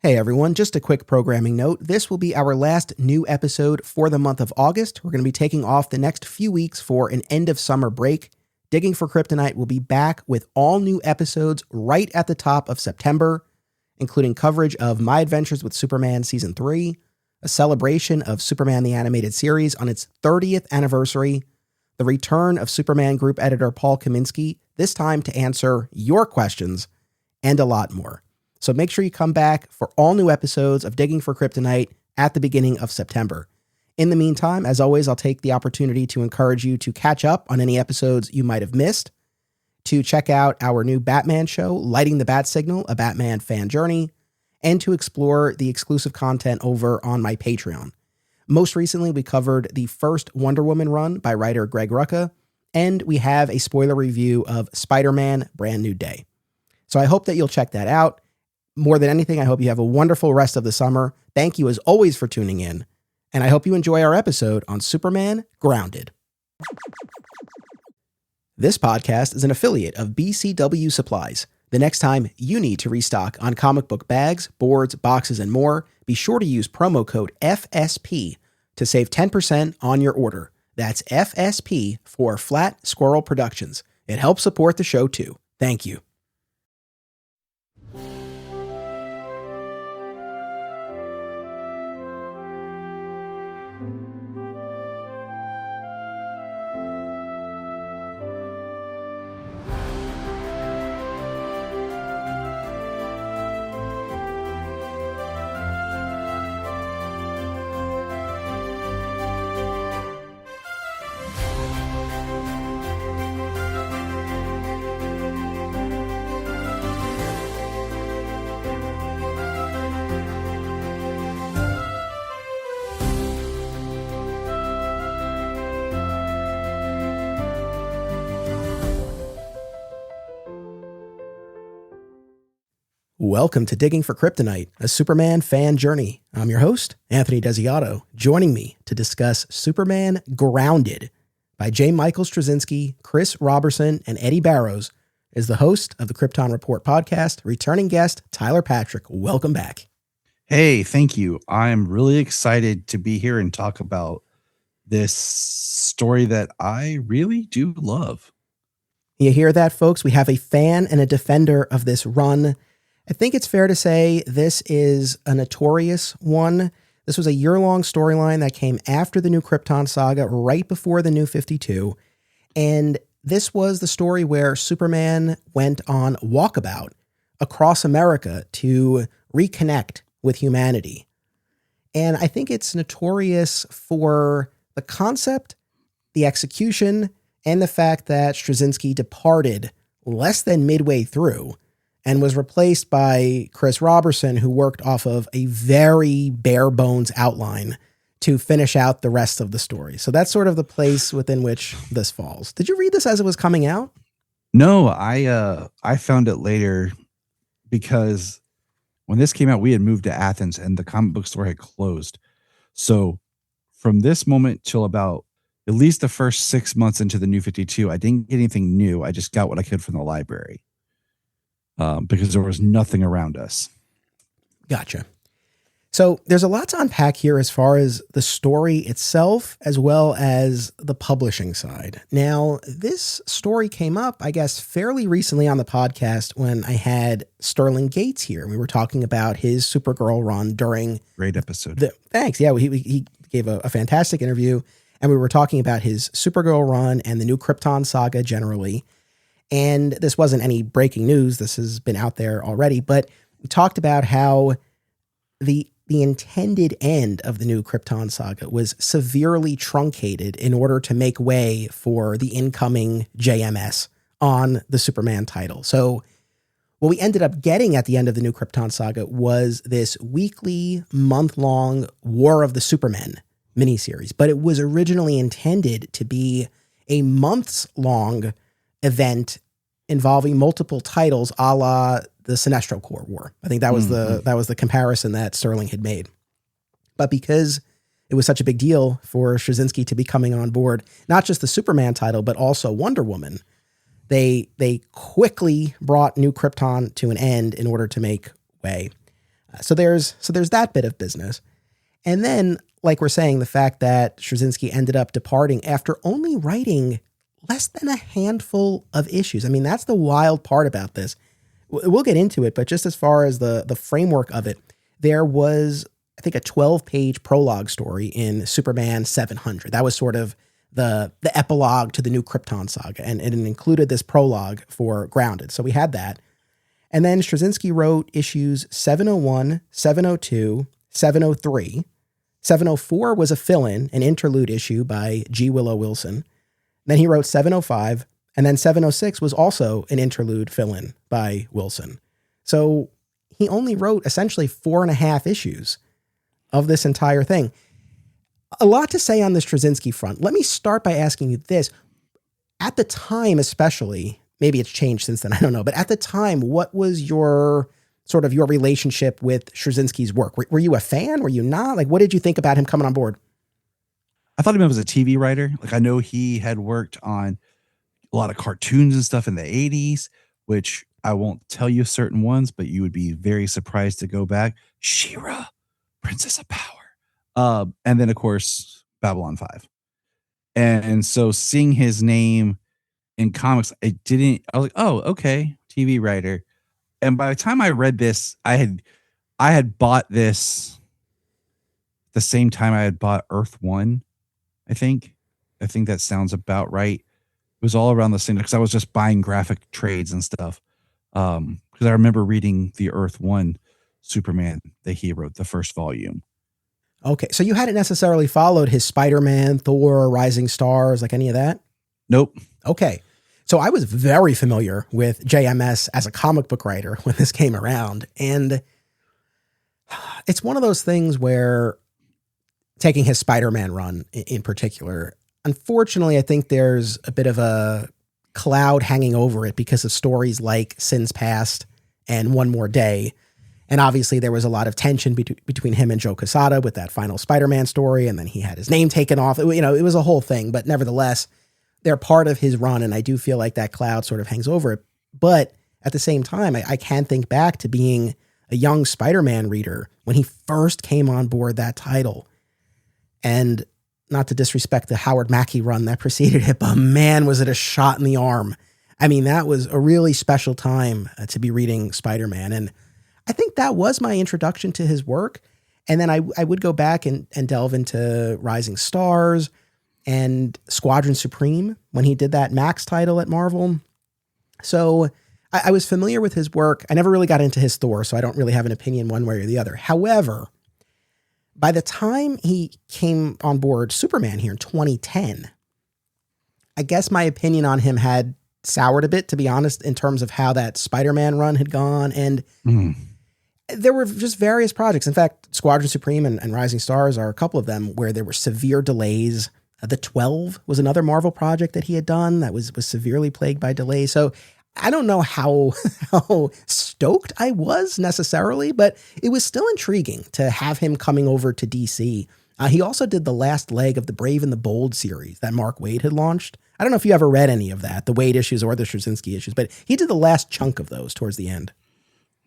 Hey everyone, just a quick programming note. This will be our last new episode for the month of August. We're going to be taking off the next few weeks for an end of summer break. Digging for Kryptonite will be back with all new episodes right at the top of September, including coverage of My Adventures with Superman Season 3, a celebration of Superman the Animated Series on its 30th anniversary, the return of Superman Group editor Paul Kaminsky, this time to answer your questions, and a lot more. So make sure you come back for all new episodes of Digging for Kryptonite at the beginning of September. In the meantime, as always, I'll take the opportunity to encourage you to catch up on any episodes you might have missed, to check out our new Batman show, Lighting the Bat Signal, a Batman fan journey, and to explore the exclusive content over on my Patreon. Most recently, we covered the first Wonder Woman run by writer Greg Rucka, and we have a spoiler review of Spider-Man Brand New Day. So I hope that you'll check that out. More than anything, I hope you have a wonderful rest of the summer. Thank you as always for tuning in, and I hope you enjoy our episode on Superman Grounded. This podcast is an affiliate of BCW Supplies. The next time you need to restock on comic book bags, boards, boxes, and more, be sure to use promo code FSP to save 10% on your order. That's FSP for Flat Squirrel Productions. It helps support the show too. Thank you. Welcome to Digging for Kryptonite, a Superman fan journey. I'm your host, Anthony Desiato. Joining me to discuss Superman Grounded by J. Michael Straczynski, Chris Robertson, and Eddie Barrows is the host of the Krypton Report podcast, returning guest Tyler Patrick. Welcome back. Hey, thank you. I'm really excited to be here and talk about this story that I really do love. You hear that, folks? We have a fan and a defender of this run. I think it's fair to say this is a notorious one. This was a year-long storyline that came after the New Krypton saga, right before the New 52. And this was the story where Superman went on walkabout across America to reconnect with humanity. And I think it's notorious for the concept, the execution, and the fact that Straczynski departed less than midway through and was replaced by Chris Robertson, who worked off of a very bare bones outline to finish out the rest of the story. So that's sort of the place within which this falls. Did you read this as it was coming out? No, I found it later because when this came out, we had moved to Athens and the comic book store had closed. So from this moment till about at least the first 6 months into the New 52, I didn't get anything new. I just got what I could from the library. Because there was nothing around us. Gotcha. So there's a lot to unpack here as far as the story itself, as well as the publishing side. Now, this story came up, I guess, fairly recently on the podcast when I had Sterling Gates here. We were talking about his Supergirl run during... Great episode. Thanks. Yeah, he gave a fantastic interview, and we were talking about his Supergirl run and the New Krypton saga generally. And this wasn't any breaking news. This has been out there already, but we talked about how the intended end of the New Krypton saga was severely truncated in order to make way for the incoming JMS on the Superman title. So what we ended up getting at the end of the New Krypton saga was this weekly, month-long War of the Supermen miniseries, but it was originally intended to be a months-long event involving multiple titles, a la the Sinestro Corps War. I think that was the comparison that Sterling had made. But because it was such a big deal for Straczynski to be coming on board, not just the Superman title, but also Wonder Woman, they quickly brought New Krypton to an end in order to make way. So there's that bit of business. And then, like we're saying, the fact that Straczynski ended up departing after only writing less than a handful of issues. I mean, that's the wild part about this. We'll get into it, but just as far as the framework of it, there was, I think, a 12-page prologue story in Superman 700. That was sort of the epilogue to the New Krypton saga, and it included this prologue for Grounded. So we had that. And then Straczynski wrote issues 701, 702, 703. 704 was a fill-in, an interlude issue by G. Willow Wilson. Then he wrote 705, and then 706 was also an interlude fill-in by Wilson. So he only wrote essentially 4.5 issues of this entire thing. A lot to say on the Straczynski front. Let me start by asking you this. At the time, especially, maybe it's changed since then, I don't know, but at the time, what was your relationship with Straczynski's work? Were you a fan? Were you not? Like, what did you think about him coming on board? I thought of him as a TV writer. Like, I know he had worked on a lot of cartoons and stuff in the 80s, which I won't tell you certain ones, but you would be very surprised to go back. She-Ra, Princess of Power. And then, of course, Babylon 5. And so seeing his name in comics, I was like, oh, okay, TV writer. And by the time I read this, I had bought this the same time I had bought Earth 1, I think. I think that sounds about right. It was all around the same, because I was just buying graphic trades and stuff. Because I remember reading the Earth 1 Superman that he wrote, the first volume. Okay, so you hadn't necessarily followed his Spider-Man, Thor, Rising Stars, like any of that? Nope. Okay. So I was very familiar with JMS as a comic book writer when this came around. And it's one of those things where, taking his Spider-Man run in particular, unfortunately, I think there's a bit of a cloud hanging over it because of stories like Sins Past and One More Day. And obviously there was a lot of tension between him and Joe Quesada with that final Spider-Man story. And then he had his name taken off. It was a whole thing, but nevertheless, they're part of his run. And I do feel like that cloud sort of hangs over it. But at the same time, I can think back to being a young Spider-Man reader when he first came on board that title. And not to disrespect the Howard Mackie run that preceded it, but man, was it a shot in the arm. I mean, that was a really special time to be reading Spider-Man. And I think that was my introduction to his work. And then I would go back and delve into Rising Stars and Squadron Supreme when he did that Max title at Marvel. So I was familiar with his work. I never really got into his Thor, so I don't really have an opinion one way or the other. However, by the time he came on board Superman here in 2010, I guess my opinion on him had soured a bit, to be honest, in terms of how that Spider-Man run had gone. And there were just various projects. In fact, Squadron Supreme and Rising Stars are a couple of them where there were severe delays. The 12 was another Marvel project that he had done that was severely plagued by delays. So I don't know how stoked I was necessarily, but it was still intriguing to have him coming over to DC. He also did the last leg of the Brave and the Bold series that Mark Waid had launched. I don't know if you ever read any of that, the Waid issues or the Straczynski issues, but he did the last chunk of those towards the end.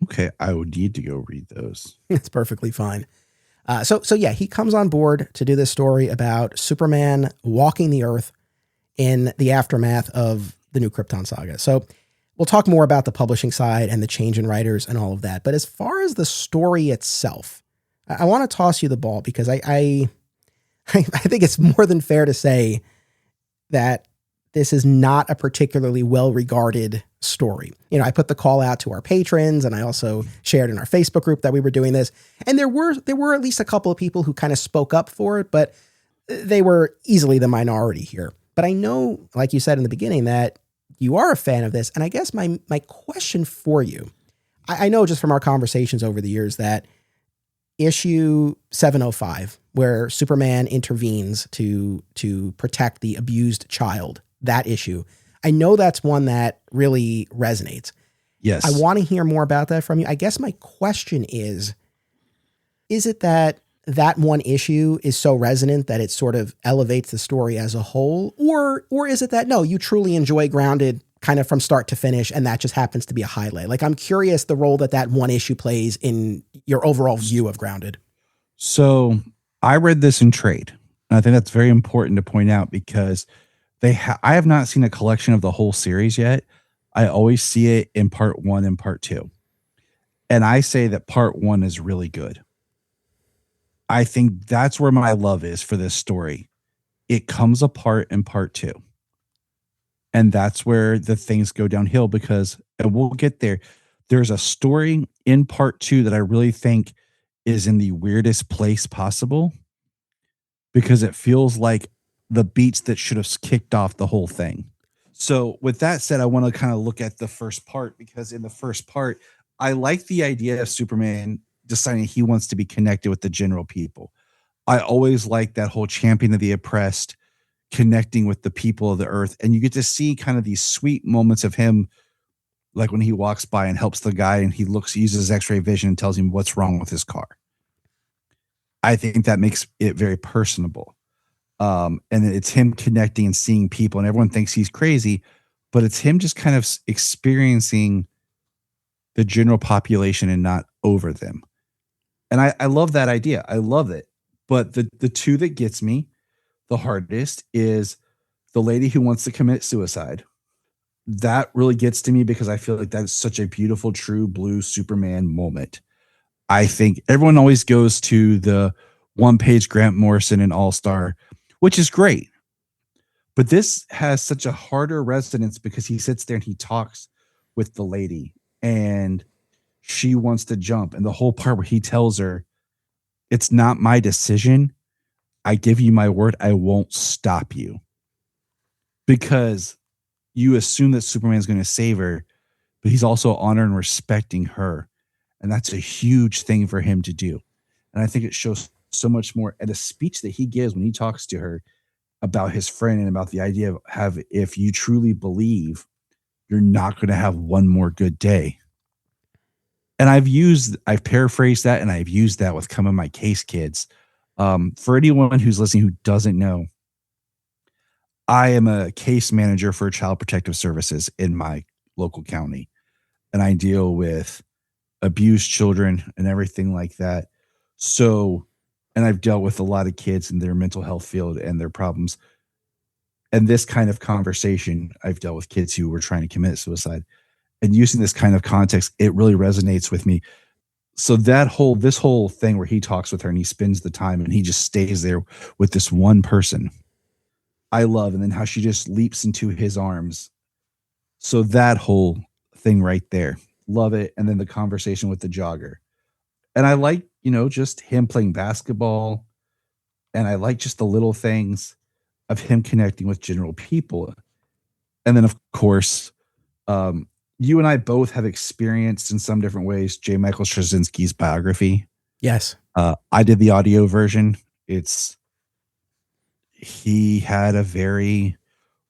Okay, I would need to go read those. It's perfectly fine. So yeah, he comes on board to do this story about Superman walking the Earth in the aftermath of the New Krypton saga. So we'll talk more about the publishing side and the change in writers and all of that. But as far as the story itself, I want to toss you the ball because I think it's more than fair to say that this is not a particularly well-regarded story. I put the call out to our patrons, and I also shared in our Facebook group that we were doing this. And there were at least a couple of people who kind of spoke up for it, but they were easily the minority here. But I know, like you said in the beginning, that you are a fan of this. And I guess my question for you, I know just from our conversations over the years that issue 705, where Superman intervenes to protect the abused child, that issue, I know that's one that really resonates. Yes. I want to hear more about that from you. I guess my question is it that one issue is so resonant that it sort of elevates the story as a whole? Or is it that, no, you truly enjoy Grounded kind of from start to finish, and that just happens to be a highlight. Like, I'm curious the role that one issue plays in your overall view of Grounded. So I read this in trade. And I think that's very important to point out because I have not seen a collection of the whole series yet. I always see it in part 1 and part 2. And I say that part 1 is really good. I think that's where my love is for this story. It comes apart in part 2. And that's where the things go downhill because, and we'll get there. There's a story in part 2 that I really think is in the weirdest place possible because it feels like the beats that should have kicked off the whole thing. So with that said, I want to kind of look at the first part because in the first part, I like the idea of Superman deciding he wants to be connected with the general people. I always like that whole champion of the oppressed connecting with the people of the earth. And you get to see kind of these sweet moments of him, like when he walks by and helps the guy and he uses his x-ray vision and tells him what's wrong with his car. I think that makes it very personable. And it's him connecting and seeing people and everyone thinks he's crazy, but it's him just kind of experiencing the general population and not over them. And I love that idea. I love it. But the two that gets me the hardest is the lady who wants to commit suicide. That really gets to me because I feel like that's such a beautiful, true blue Superman moment. I think everyone always goes to the one-page Grant Morrison and All-Star, which is great. But this has such a harder resonance because he sits there and he talks with the lady and she wants to jump. And the whole part where he tells her, it's not my decision. I give you my word. I won't stop you. Because you assume that Superman's going to save her, but he's also honoring and respecting her. And that's a huge thing for him to do. And I think it shows so much more at a speech that he gives when he talks to her about his friend and about the idea of if you truly believe, you're not going to have one more good day. And I've paraphrased that and I've used that with Come On My Case Kids. For anyone who's listening who doesn't know, I am a case manager for Child Protective Services in my local county, and I deal with abused children and everything like that. So, and I've dealt with a lot of kids in their mental health field and their problems. And this kind of conversation, I've dealt with kids who were trying to commit suicide. And using this kind of context, it really resonates with me. So this whole thing where he talks with her and he spends the time and he just stays there with this one person, I love. And then how she just leaps into his arms. So that whole thing right there, love it. And then the conversation with the jogger. And I like, just him playing basketball. And I like just the little things of him connecting with general people. And then, of course, you and I both have experienced in some different ways J. Michael Straczynski's biography. Yes. I did the audio version. He had a very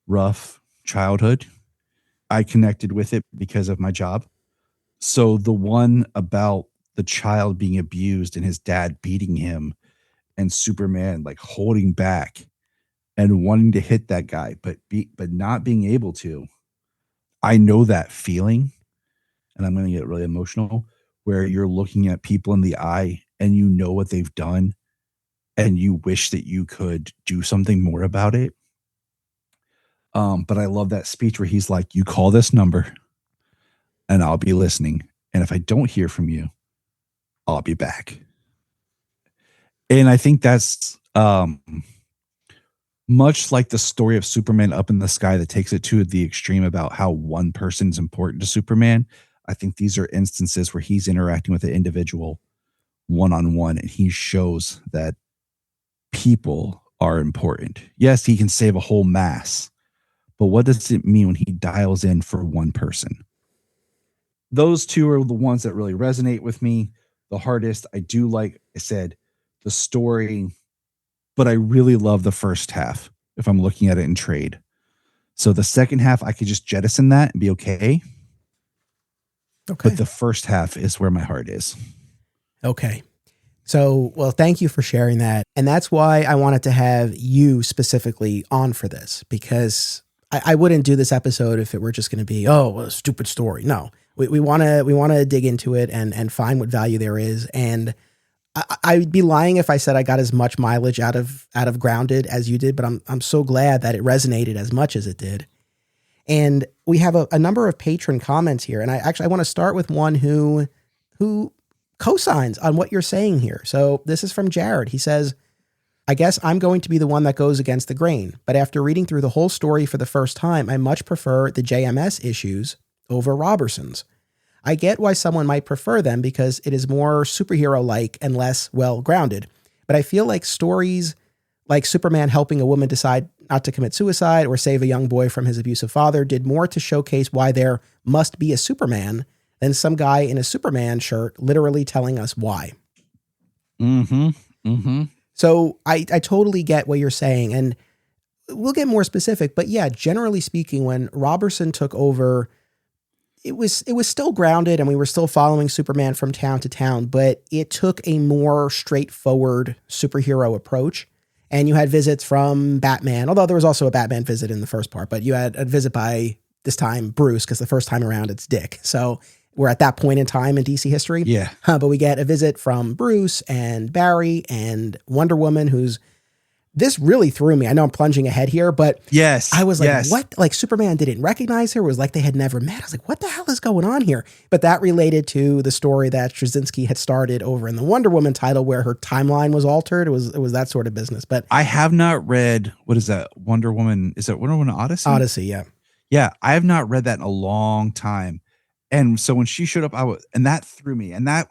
rough childhood. I connected with it because of my job. So the one about the child being abused and his dad beating him and Superman like holding back and wanting to hit that guy, but not being able to. I know that feeling, and I'm going to get really emotional, where you're looking at people in the eye and you know what they've done and you wish that you could do something more about it. But I love that speech where he's like, you call this number and I'll be listening. And if I don't hear from you, I'll be back. And I think that's much like the story of Superman Up in the Sky that takes it to the extreme about how one person's important to Superman. I think these are instances where he's interacting with an individual one-on-one and he shows that people are important. Yes, he can save a whole mass, but what does it mean when he dials in for one person? Those two are the ones that really resonate with me the hardest. I do, like I said, the story, but I really love the first half if I'm looking at it in trade. So the second half, I could just jettison that and be okay. Okay. But the first half is where my heart is. Okay. So, well, thank you for sharing that. And that's why I wanted to have you specifically on for this, because I wouldn't do this episode if it were just going to be, a stupid story. No, we want to dig into it and find what value there is. And I'd be lying if I said I got as much mileage out of Grounded as you did, but I'm so glad that it resonated as much as it did. And we have a number of patron comments here. And I want to start with one who co-signs on what you're saying here. So this is from Jared. He says, I guess I'm going to be the one that goes against the grain, but after reading through the whole story for the first time, I much prefer the JMS issues over Robertson's. I get why someone might prefer them because it is more superhero-like and less well-grounded, but I feel like stories like Superman helping a woman decide not to commit suicide or save a young boy from his abusive father did more to showcase why there must be a Superman than some guy in a Superman shirt literally telling us why. Mm-hmm. Mm-hmm. So I totally get what you're saying, and we'll get more specific, but yeah, generally speaking, when Robertson took over, it was still grounded and we were still following Superman from town to town, but it took a more straightforward superhero approach. And you had visits from Batman, although there was also a Batman visit in the first part, but you had a visit by this time Bruce, because the first time around it's Dick. So we're at that point in time in DC history. Yeah. But we get a visit from Bruce and Barry and Wonder Woman, this really threw me. I know I'm plunging ahead here, but yes, I was like, what? Like Superman didn't recognize her. It was like they had never met. I was like, what the hell is going on here? But that related to the story that Straczynski had started over in the Wonder Woman title where her timeline was altered. It was that sort of business. But I have not read, what is that? Wonder Woman. Is that Wonder Woman Odyssey? Odyssey. Yeah. Yeah. I have not read that in a long time. And so when she showed up, and that threw me. And that,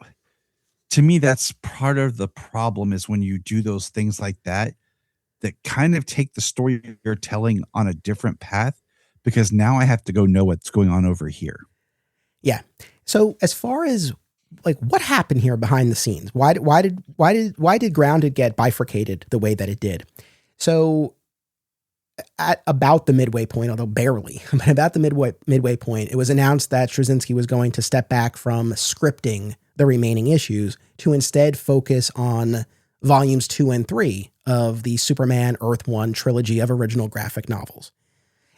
to me, that's part of the problem is when you do those things like that kind of take the story you're telling on a different path, because now I have to go know what's going on over here. Yeah. So as far as like what happened here behind the scenes, why did Grounded get bifurcated the way that it did? So at about the midway point, although barely, but about the midway point, it was announced that Straczynski was going to step back from scripting the remaining issues to instead focus on volumes 2 and 3 of the Superman Earth 1 trilogy of original graphic novels.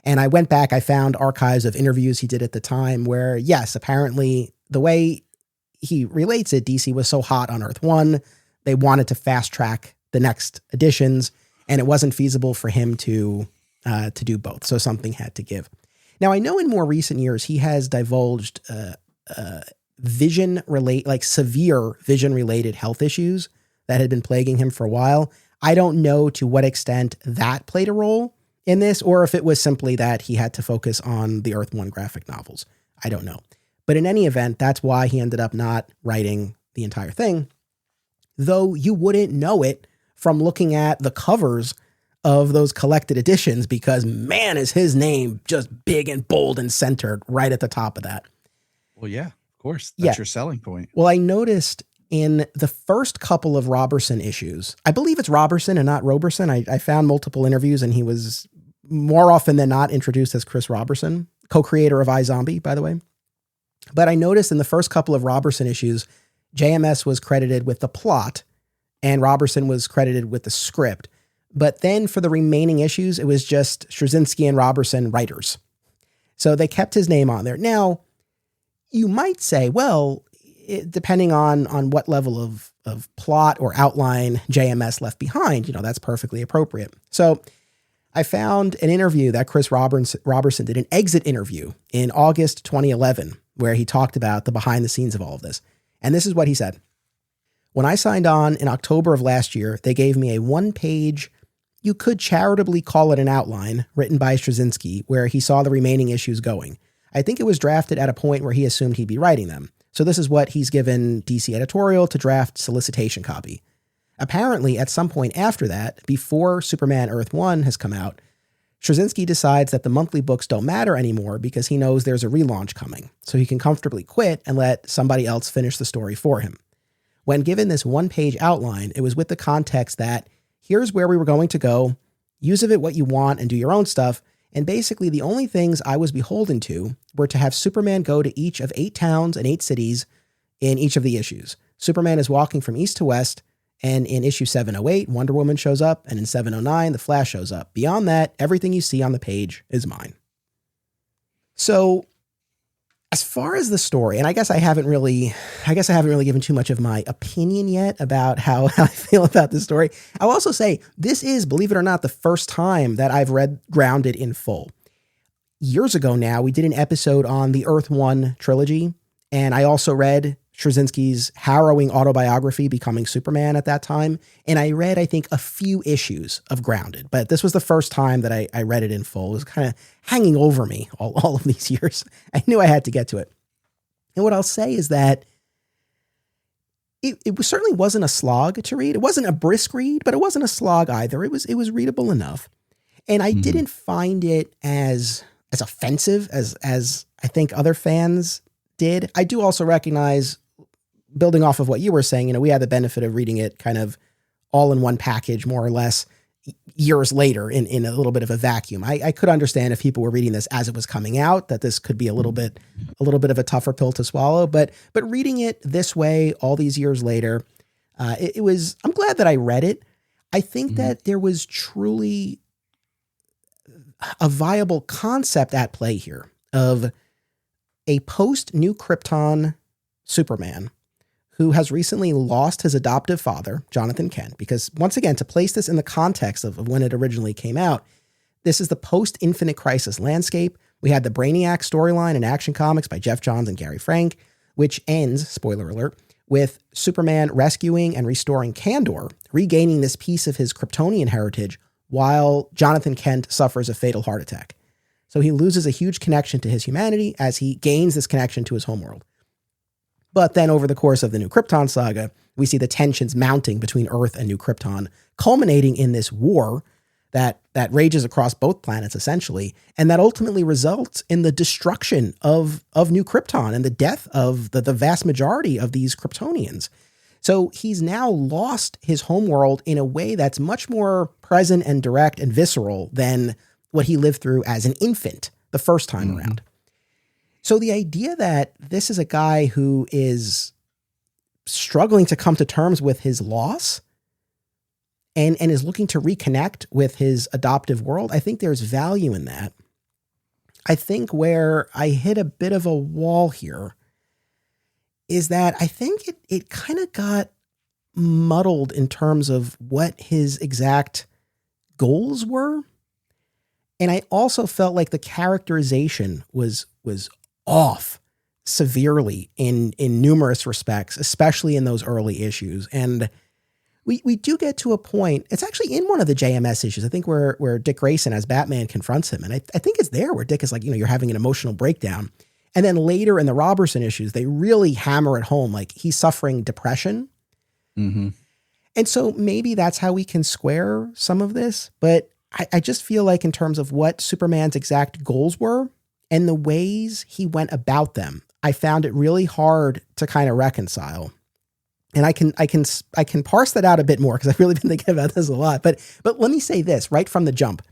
And I went back, I found archives of interviews he did at the time where, yes, apparently the way he relates it, DC was so hot on Earth 1, they wanted to fast track the next editions, and it wasn't feasible for him to do both. So something had to give. Now, I know in more recent years, he has divulged severe vision-related health issues that had been plaguing him for a while. I don't know to what extent that played a role in this, or if it was simply that he had to focus on the Earth 1 graphic novels. I don't know. But in any event, that's why he ended up not writing the entire thing, though you wouldn't know it from looking at the covers of those collected editions, because man, is his name just big and bold and centered right at the top of that. Well, yeah, of course. That's your selling point. Well, I noticed in the first couple of Robertson issues, I believe it's Robertson and not Roberson. I found multiple interviews and he was more often than not introduced as Chris Robertson, co-creator of iZombie, by the way. But I noticed in the first couple of Robertson issues, JMS was credited with the plot and Robertson was credited with the script. But then for the remaining issues, it was just Straczynski and Robertson writers. So they kept his name on there. Now, you might say, well, depending on what level of plot or outline JMS left behind, that's perfectly appropriate. So I found an interview that Chris Robertson did, an exit interview in August 2011, where he talked about the behind the scenes of all of this. And this is what he said. When I signed on in October of last year, they gave me a 1-page, you could charitably call it an outline, written by Straczynski, where he saw the remaining issues going. I think it was drafted at a point where he assumed he'd be writing them. So this is what he's given DC Editorial to draft solicitation copy. Apparently, at some point after that, before Superman Earth 1 has come out, Straczynski decides that the monthly books don't matter anymore because he knows there's a relaunch coming, so he can comfortably quit and let somebody else finish the story for him. When given this 1-page outline, it was with the context that here's where we were going to go, use of it what you want and do your own stuff, and basically the only things I was beholden to were to have Superman go to each of 8 towns and 8 cities in each of the issues. Superman is walking from east to west, And in issue 708, Wonder Woman shows up, and in 709, the Flash shows up. Beyond that, everything you see on the page is mine. So, as far as the story, and I guess I haven't really given too much of my opinion yet about how I feel about this story. I'll also say this is, believe it or not, the first time that I've read Grounded in full. Years ago now, we did an episode on the Earth One trilogy, and I also read Straczynski's harrowing autobiography, Becoming Superman, at that time. And I read, I think, a few issues of Grounded, but this was the first time that I read it in full. It was kind of hanging over me all of these years. I knew I had to get to it. And what I'll say is that it certainly wasn't a slog to read. It wasn't a brisk read, but it wasn't a slog either. It was readable enough. And I didn't find it as offensive as I think other fans did. I do also recognize, building off of what you were saying, we had the benefit of reading it kind of all in one package, more or less, years later in a little bit of a vacuum. I could understand if people were reading this as it was coming out, that this could be a little bit of a tougher pill to swallow. But reading it this way, all these years later, I'm glad that I read it. I think that there was truly a viable concept at play here of a post-New Krypton Superman who has recently lost his adoptive father, Jonathan Kent, because once again, to place this in the context of when it originally came out, this is the post-Infinite Crisis landscape. We had the Brainiac storyline in Action Comics by Jeff Johns and Gary Frank, which ends, spoiler alert, with Superman rescuing and restoring Kandor, regaining this piece of his Kryptonian heritage while Jonathan Kent suffers a fatal heart attack. So he loses a huge connection to his humanity as he gains this connection to his homeworld. But then over the course of the New Krypton saga, we see the tensions mounting between Earth and New Krypton, culminating in this war that rages across both planets, essentially, and that ultimately results in the destruction of New Krypton and the death of the vast majority of these Kryptonians. So he's now lost his homeworld in a way that's much more present and direct and visceral than what he lived through as an infant the first time around. So the idea that this is a guy who is struggling to come to terms with his loss and is looking to reconnect with his adoptive world, I think there's value in that. I think where I hit a bit of a wall here is that I think it kind of got muddled in terms of what his exact goals were. And I also felt like the characterization was off severely in numerous respects, especially in those early issues. And we do get to a point, it's actually in one of the JMS issues, I think where Dick Grayson as Batman confronts him. And I think it's there where Dick is like, you're having an emotional breakdown. And then later in the Robertson issues, they really hammer it home, like he's suffering depression. Mm-hmm. And so maybe that's how we can square some of this. But I just feel like in terms of what Superman's exact goals were and the ways he went about them, I found it really hard to kind of reconcile. And I can parse that out a bit more because I've really been thinking about this a lot. But let me say this right from the jump.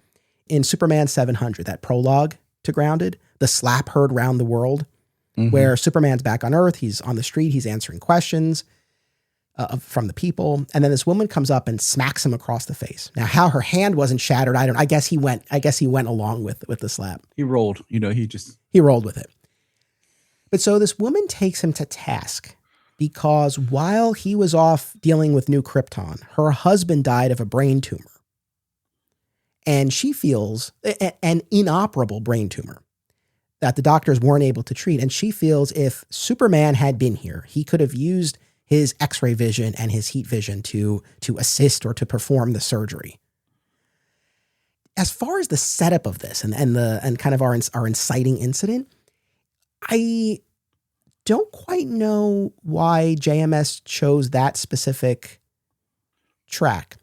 In Superman 700, that prologue to Grounded, the slap heard round the world, where Superman's back on Earth, he's on the street, he's answering questions from the people, and then this woman comes up and smacks him across the face. Now, how her hand wasn't shattered, I guess he went along with the slap. He rolled, he rolled with it. But so this woman takes him to task because while he was off dealing with New Krypton, her husband died of a brain tumor. And she feels an inoperable brain tumor that the doctors weren't able to treat. And she feels if Superman had been here, he could have used his X-ray vision and his heat vision to assist or to perform the surgery. As far as the setup of this and kind of our inciting incident, I don't quite know why JMS chose that specific track.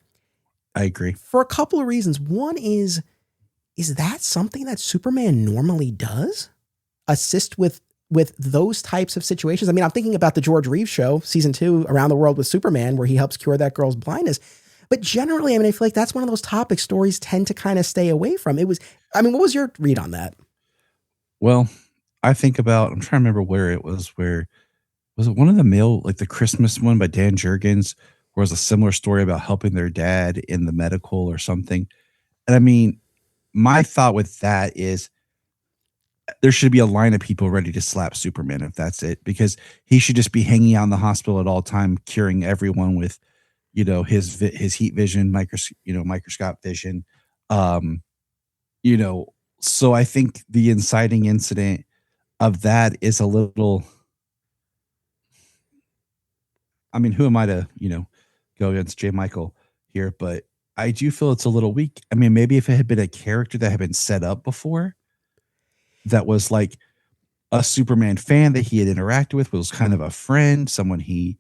I agree. For a couple of reasons. One is that something that Superman normally does? Assist with those types of situations? I mean, I'm thinking about the George Reeves show, season 2, Around the World with Superman, where he helps cure that girl's blindness. But generally, I feel like that's one of those topic stories tend to kind of stay away from. What was your read on that? Well, I'm trying to remember where it was. Where was it? One of the the Christmas one by Dan Jurgens, who has a similar story about helping their dad in the medical or something. And I mean, my thought with that is there should be a line of people ready to slap Superman if that's it, because he should just be hanging out in the hospital at all time, curing everyone with, his heat vision, microscope vision. Um, you know, so I think the inciting incident of that is a little. I mean, who am I to, go against J. Michael here? But I do feel it's a little weak. I mean, maybe if it had been a character that had been set up before, that was like a Superman fan that he had interacted with, was kind of a friend, someone he,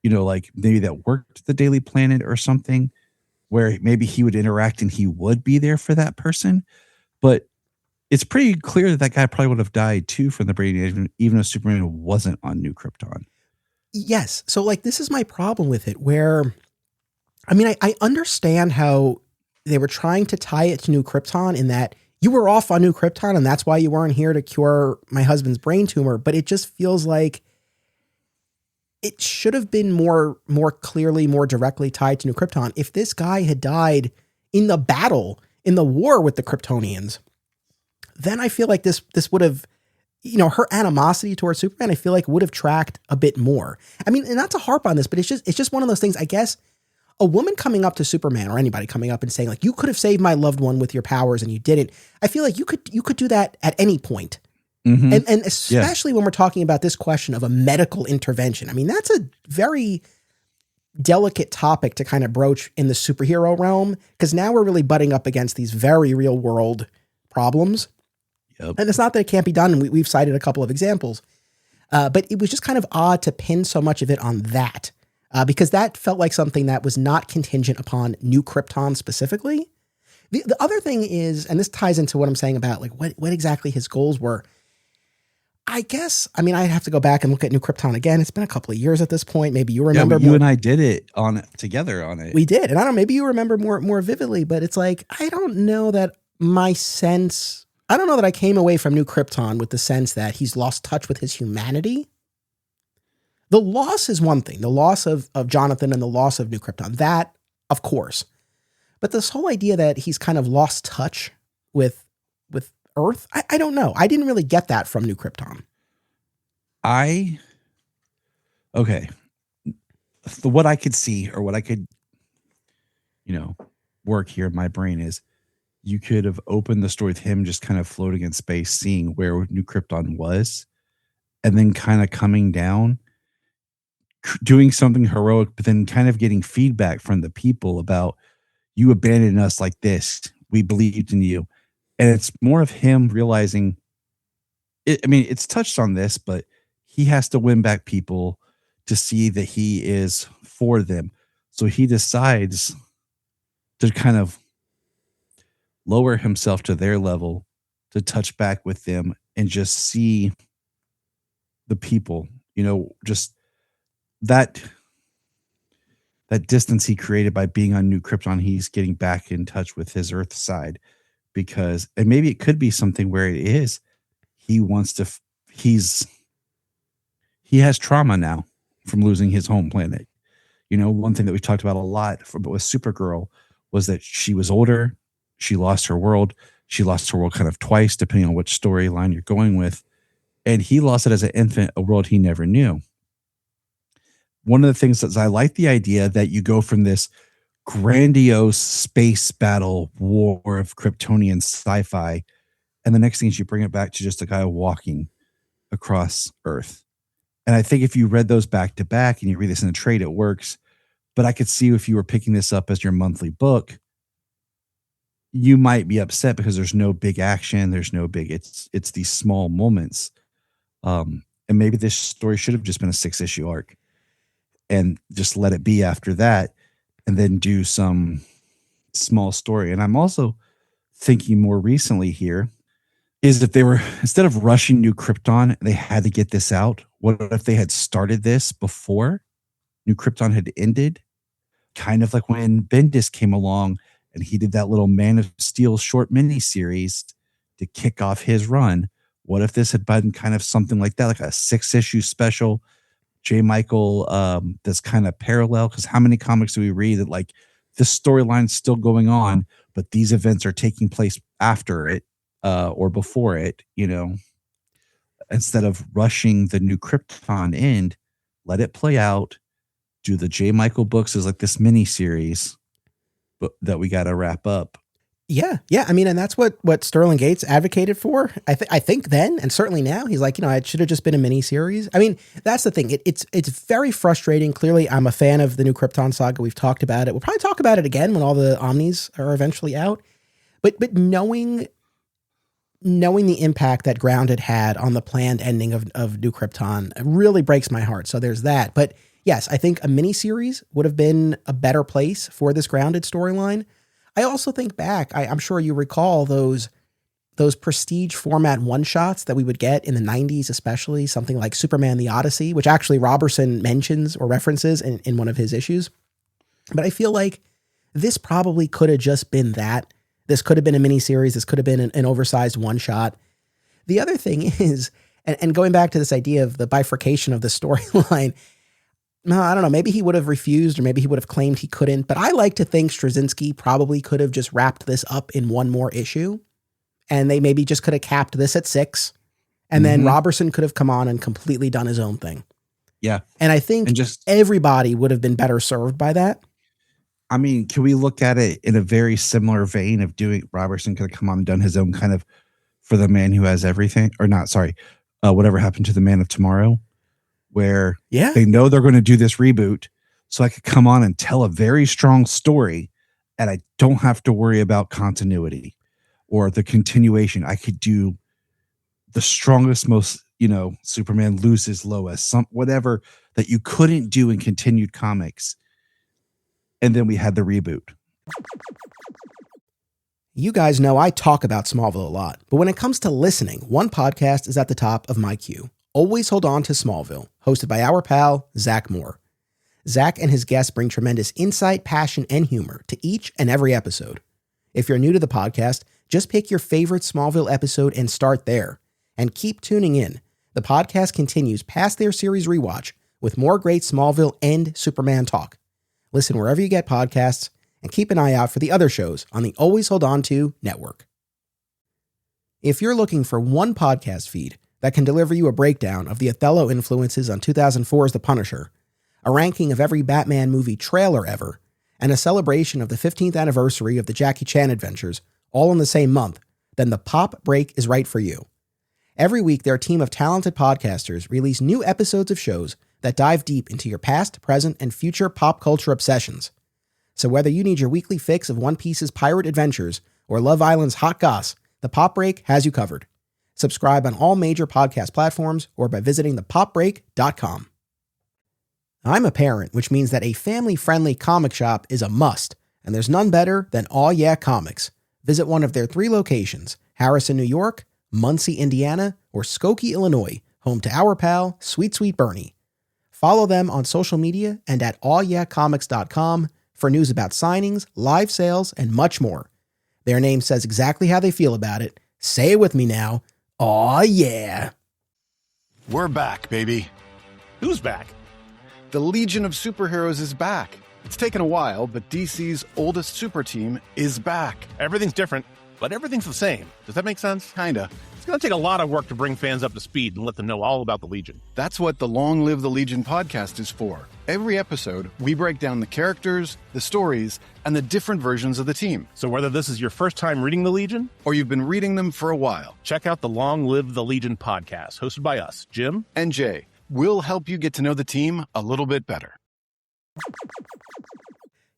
like maybe that worked at the Daily Planet or something, where maybe he would interact and he would be there for that person. But it's pretty clear that that guy probably would have died too from the brain, even if Superman wasn't on New Krypton. Yes. So like this is my problem with it, where I mean, I understand how they were trying to tie it to New Krypton in that you were off on New Krypton and that's why you weren't here to cure my husband's brain tumor, but it just feels like it should have been more clearly, more directly tied to New Krypton. If this guy had died in the battle, in the war with the Kryptonians, then I feel like this would have, her animosity towards Superman, I feel like would have tracked a bit more. I mean, and not to harp on this, but it's just one of those things, I guess. A woman coming up to Superman or anybody coming up and saying like, you could have saved my loved one with your powers and you didn't. I feel like you could do that at any point. Mm-hmm. And especially when we're talking about this question of a medical intervention. I mean, that's a very delicate topic to kind of broach in the superhero realm, because now we're really butting up against these very real world problems. Yep. And it's not that it can't be done. And we've cited a couple of examples, but it was just kind of odd to pin so much of it on that. Because that felt like something that was not contingent upon New Krypton specifically. The other thing is, and this ties into what I'm saying about like what exactly his goals were. I guess, I mean, I'd have to go back and look at New Krypton again. It's been a couple of years at this point. Maybe you remember. You and I did it together on it. We did. And I don't know, maybe you remember more vividly, but it's like, I don't know that I came away from New Krypton with the sense that he's lost touch with his humanity. The loss is one thing, the loss of Jonathan and the loss of New Krypton, that, of course. But this whole idea that he's kind of lost touch with Earth, I don't know. I didn't really get that from New Krypton. Okay. What I could see, or what I could, work here in my brain is, you could have opened the story with him just kind of floating in space, seeing where New Krypton was, and then kind of coming down, doing something heroic, but then kind of getting feedback from the people about, you abandoned us like this. We believed in you. And it's more of him realizing it. I mean, it's touched on this, but he has to win back people to see that he is for them. So he decides to kind of lower himself to their level, to touch back with them and just see the people, just that distance he created by being on New Krypton. He's getting back in touch with his Earth side, because, and maybe it could be something where it is, he wants to, he has trauma now from losing his home planet. One thing that we talked about a lot with Supergirl was that she was older. She lost her world. She lost her world kind of twice, depending on which storyline you're going with. And he lost it as an infant, a world he never knew. One of the things is, I like the idea that you go from this grandiose space battle war of Kryptonian sci-fi, and the next thing is you bring it back to just a guy walking across Earth. And I think if you read those back to back and you read this in a trade, it works. But I could see if you were picking this up as your monthly book, you might be upset because there's no big action. There's no big, it's these small moments. And maybe this story should have just been a 6-issue arc and just let it be after that, and then do some small story. And I'm also thinking more recently here is that they were, instead of rushing New Krypton, they had to get this out. What if they had started this before New Krypton had ended? Kind of like when Bendis came along and he did that little Man of Steel short mini series to kick off his run. What if this had been kind of something like that, like a 6-issue special, J. Michael that's kind of parallel, because how many comics do we read that like this storyline's still going on, but these events are taking place after it or before it, instead of rushing the new Krypton end, let it play out. Do the J. Michael books as like this mini series that we got to wrap up. Yeah. I mean, and that's what Sterling Gates advocated for. I think then, and certainly now, he's like, it should have just been a mini series. I mean, that's the thing. It's very frustrating. Clearly, I'm a fan of the new Krypton saga. We've talked about it. We'll probably talk about it again when all the Omnis are eventually out. But knowing the impact that Grounded had on the planned ending of New Krypton really breaks my heart. So there's that. But yes, I think a miniseries would have been a better place for this Grounded storyline. I also think back, I'm sure you recall those prestige format one-shots that we would get in the 90s, especially something like Superman the Odyssey, which actually Robertson mentions or references in one of his issues. But I feel like this probably could have just been that. This could have been a miniseries. This could have been an oversized one-shot. The other thing is, and going back to this idea of the bifurcation of the storyline, no, I don't know. Maybe he would have refused, or maybe he would have claimed he couldn't. But I like to think Straczynski probably could have just wrapped this up in one more issue, and they maybe just could have capped this at 6, and then Robertson could have come on and completely done his own thing. Yeah, and I think everybody would have been better served by that. I mean, can we look at it in a very similar vein of doing Robertson could have come on and done his own kind of For the Man Who Has Everything, or not? Sorry, Whatever Happened to the Man of Tomorrow. Where they know they're going to do this reboot, so I could come on and tell a very strong story, and I don't have to worry about continuity or the continuation. I could do the strongest, most, Superman loses Lois, whatever that you couldn't do in continued comics. And then we had the reboot. You guys know I talk about Smallville a lot, but when it comes to listening, one podcast is at the top of my queue. Always Hold On to Smallville, hosted by our pal, Zach Moore. Zach and his guests bring tremendous insight, passion, and humor to each and every episode. If you're new to the podcast, just pick your favorite Smallville episode and start there. And keep tuning in. The podcast continues past their series rewatch with more great Smallville and Superman talk. Listen wherever you get podcasts, and keep an eye out for the other shows on the Always Hold On To network. If you're looking for one podcast feed that can deliver you a breakdown of the Othello influences on 2004's The Punisher, a ranking of every Batman movie trailer ever, and a celebration of the 15th anniversary of the Jackie Chan adventures, all in the same month, then the Pop Break is right for you. Every week, their team of talented podcasters release new episodes of shows that dive deep into your past, present, and future pop culture obsessions. So whether you need your weekly fix of One Piece's pirate adventures or Love Island's hot goss, the Pop Break has you covered. Subscribe on all major podcast platforms or by visiting thepopbreak.com. I'm a parent, which means that a family-friendly comic shop is a must, and there's none better than Aw Yeah Comics. Visit one of their 3 locations, Harrison, New York, Muncie, Indiana, or Skokie, Illinois, home to our pal, Sweet Sweet Bernie. Follow them on social media and at awyeahcomics.com for news about signings, live sales, and much more. Their name says exactly how they feel about it. Say it with me now. Aw yeah. We're back, baby. Who's back? The Legion of Superheroes is back. It's taken a while, but DC's oldest super team is back. Everything's different, but everything's the same. Does that make sense? Kinda. It's going to take a lot of work to bring fans up to speed and let them know all about the Legion. That's what the Long Live the Legion podcast is for. Every episode, we break down the characters, the stories, and the different versions of the team. So whether this is your first time reading the Legion, or you've been reading them for a while, check out the Long Live the Legion podcast, hosted by us, Jim and Jay. We'll help you get to know the team a little bit better.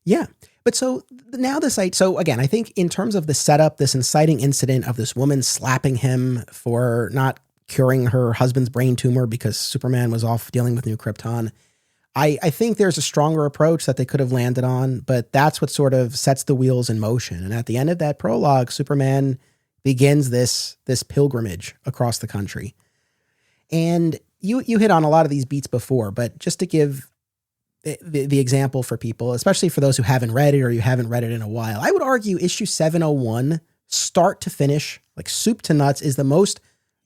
Yeah. But so now so again, I think in terms of the setup, this inciting incident of this woman slapping him for not curing her husband's brain tumor because Superman was off dealing with New Krypton, I think there's a stronger approach that they could have landed on, but that's what sort of sets the wheels in motion. And at the end of that prologue, Superman begins this pilgrimage across the country. And you hit on a lot of these beats before, but just to give the example for people, especially for those who haven't read it or you haven't read it in a while, I would argue issue 701, start to finish, like soup to nuts, is the most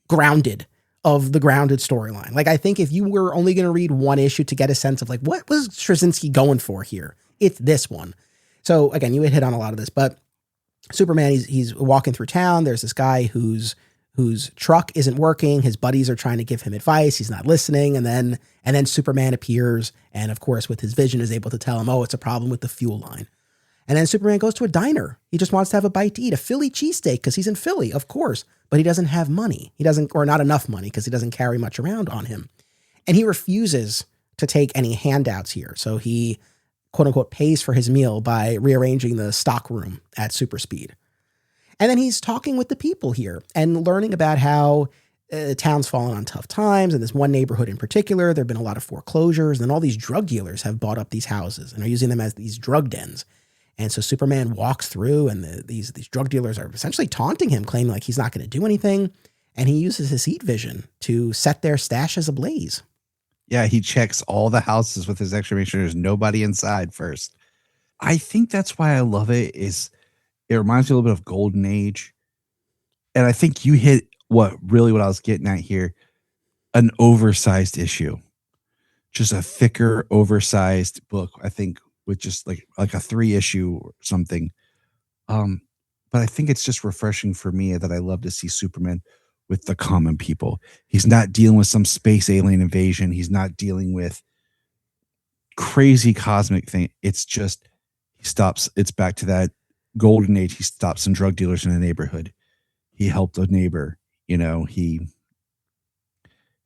grounded of the grounded storyline. Like, I think if you were only going to read one issue to get a sense of like, what was Straczynski going for here? It's this one. So again, you had hit on a lot of this, but Superman, he's walking through town. There's this guy whose truck isn't working. His buddies are trying to give him advice. He's not listening. And then Superman appears. And of course, with his vision is able to tell him, oh, it's a problem with the fuel line. And then Superman goes to a diner. He just wants to have a bite to eat, a Philly cheesesteak, because he's in Philly, of course, but he doesn't have money. Or not enough money, because he doesn't carry much around on him. And he refuses to take any handouts here. So he, quote unquote, pays for his meal by rearranging the stock room at Super Speed. And then he's talking with the people here and learning about how the town's fallen on tough times. And this one neighborhood in particular, there have been a lot of foreclosures, and all these drug dealers have bought up these houses and are using them as these drug dens. And so Superman walks through, and these drug dealers are essentially taunting him, claiming like he's not going to do anything. And he uses his heat vision to set their stashes ablaze. Yeah, he checks all the houses with his X-ray, make sure there's nobody inside first. I think that's why I love it. Is it reminds me a little bit of Golden Age, and I think you hit what I was getting at here: an oversized issue, just a thicker, oversized book. I think with just like a 3-issue or something. But I think it's just refreshing for me that I love to see Superman with the common people. He's not dealing with some space alien invasion. He's not dealing with crazy cosmic thing. It's just he stops. It's back to that Golden Age. He stops some drug dealers in a neighborhood. He helped a neighbor. He's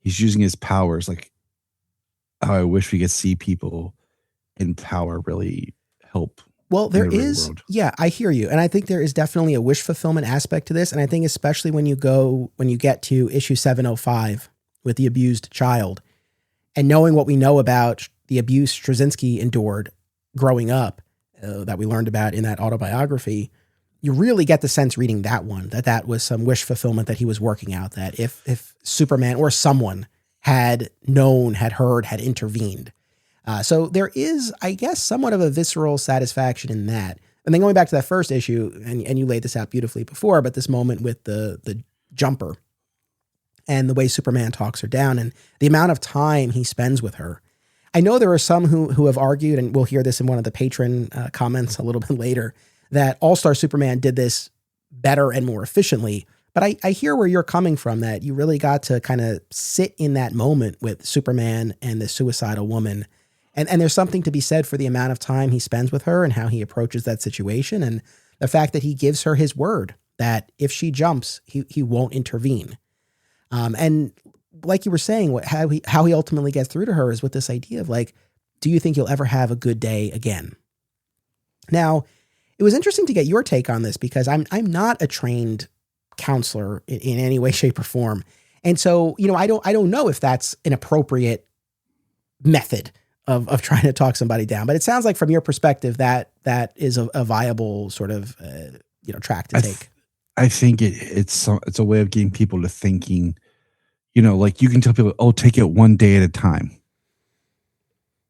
using his powers like how I wish we could see people in power really help. Well, there is, yeah, I hear you. And I think there is definitely a wish fulfillment aspect to this. And I think especially when you get to issue 705 with the abused child, and knowing what we know about the abuse Straczynski endured growing up, that we learned about in that autobiography, you really get the sense reading that one, that was some wish fulfillment that he was working out, that if Superman or someone had known, had heard, had intervened. So there is, I guess, somewhat of a visceral satisfaction in that. And then going back to that first issue, and you laid this out beautifully before, but this moment with the jumper and the way Superman talks her down and the amount of time he spends with her. I know there are some who have argued, and we'll hear this in one of the patron comments a little bit later, that All-Star Superman did this better and more efficiently. But I hear where you're coming from, that you really got to kind of sit in that moment with Superman and the suicidal woman. And there's something to be said for the amount of time he spends with her and how he approaches that situation. And the fact that he gives her his word that if she jumps, he won't intervene. And like you were saying, how he ultimately gets through to her is with this idea of like, do you think you'll ever have a good day again? Now, it was interesting to get your take on this, because I'm not a trained counselor in any way, shape, or form. And so, I don't know if that's an appropriate method of trying to talk somebody down. But it sounds like from your perspective that is a viable sort of track to take. I think it's a way of getting people to thinking, like you can tell people, oh, take it one day at a time.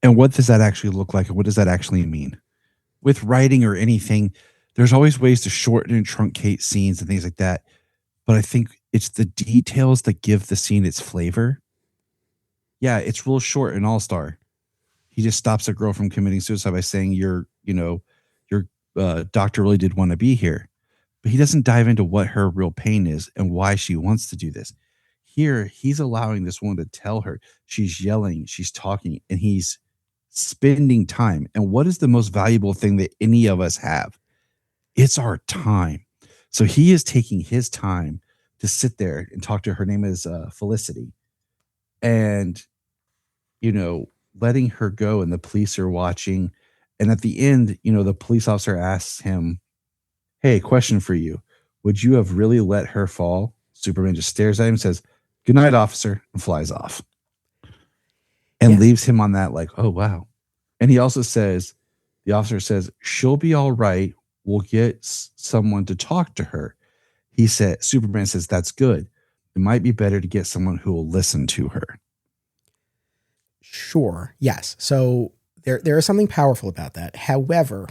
And what does that actually look like? And what does that actually mean? With writing or anything, there's always ways to shorten and truncate scenes and things like that. But I think it's the details that give the scene its flavor. Yeah, it's real short in All-Star. He just stops a girl from committing suicide by saying, your doctor really did want to be here. But he doesn't dive into what her real pain is and why she wants to do this. Here, he's allowing this woman to tell her. She's yelling, she's talking, and he's spending time. And what is the most valuable thing that any of us have? It's our time. So he is taking his time to sit there and talk to her. Her name is Felicity. And, letting her go, and the police are watching. And at the end, the police officer asks him, hey, question for you. Would you have really let her fall? Superman just stares at him and says, good night, officer, and flies off. And leaves him on that like, oh, wow. And he also says, the officer says, she'll be all right. We'll get someone to talk to her. Superman says, that's good. It might be better to get someone who will listen to her. Sure. Yes. So there is something powerful about that. However,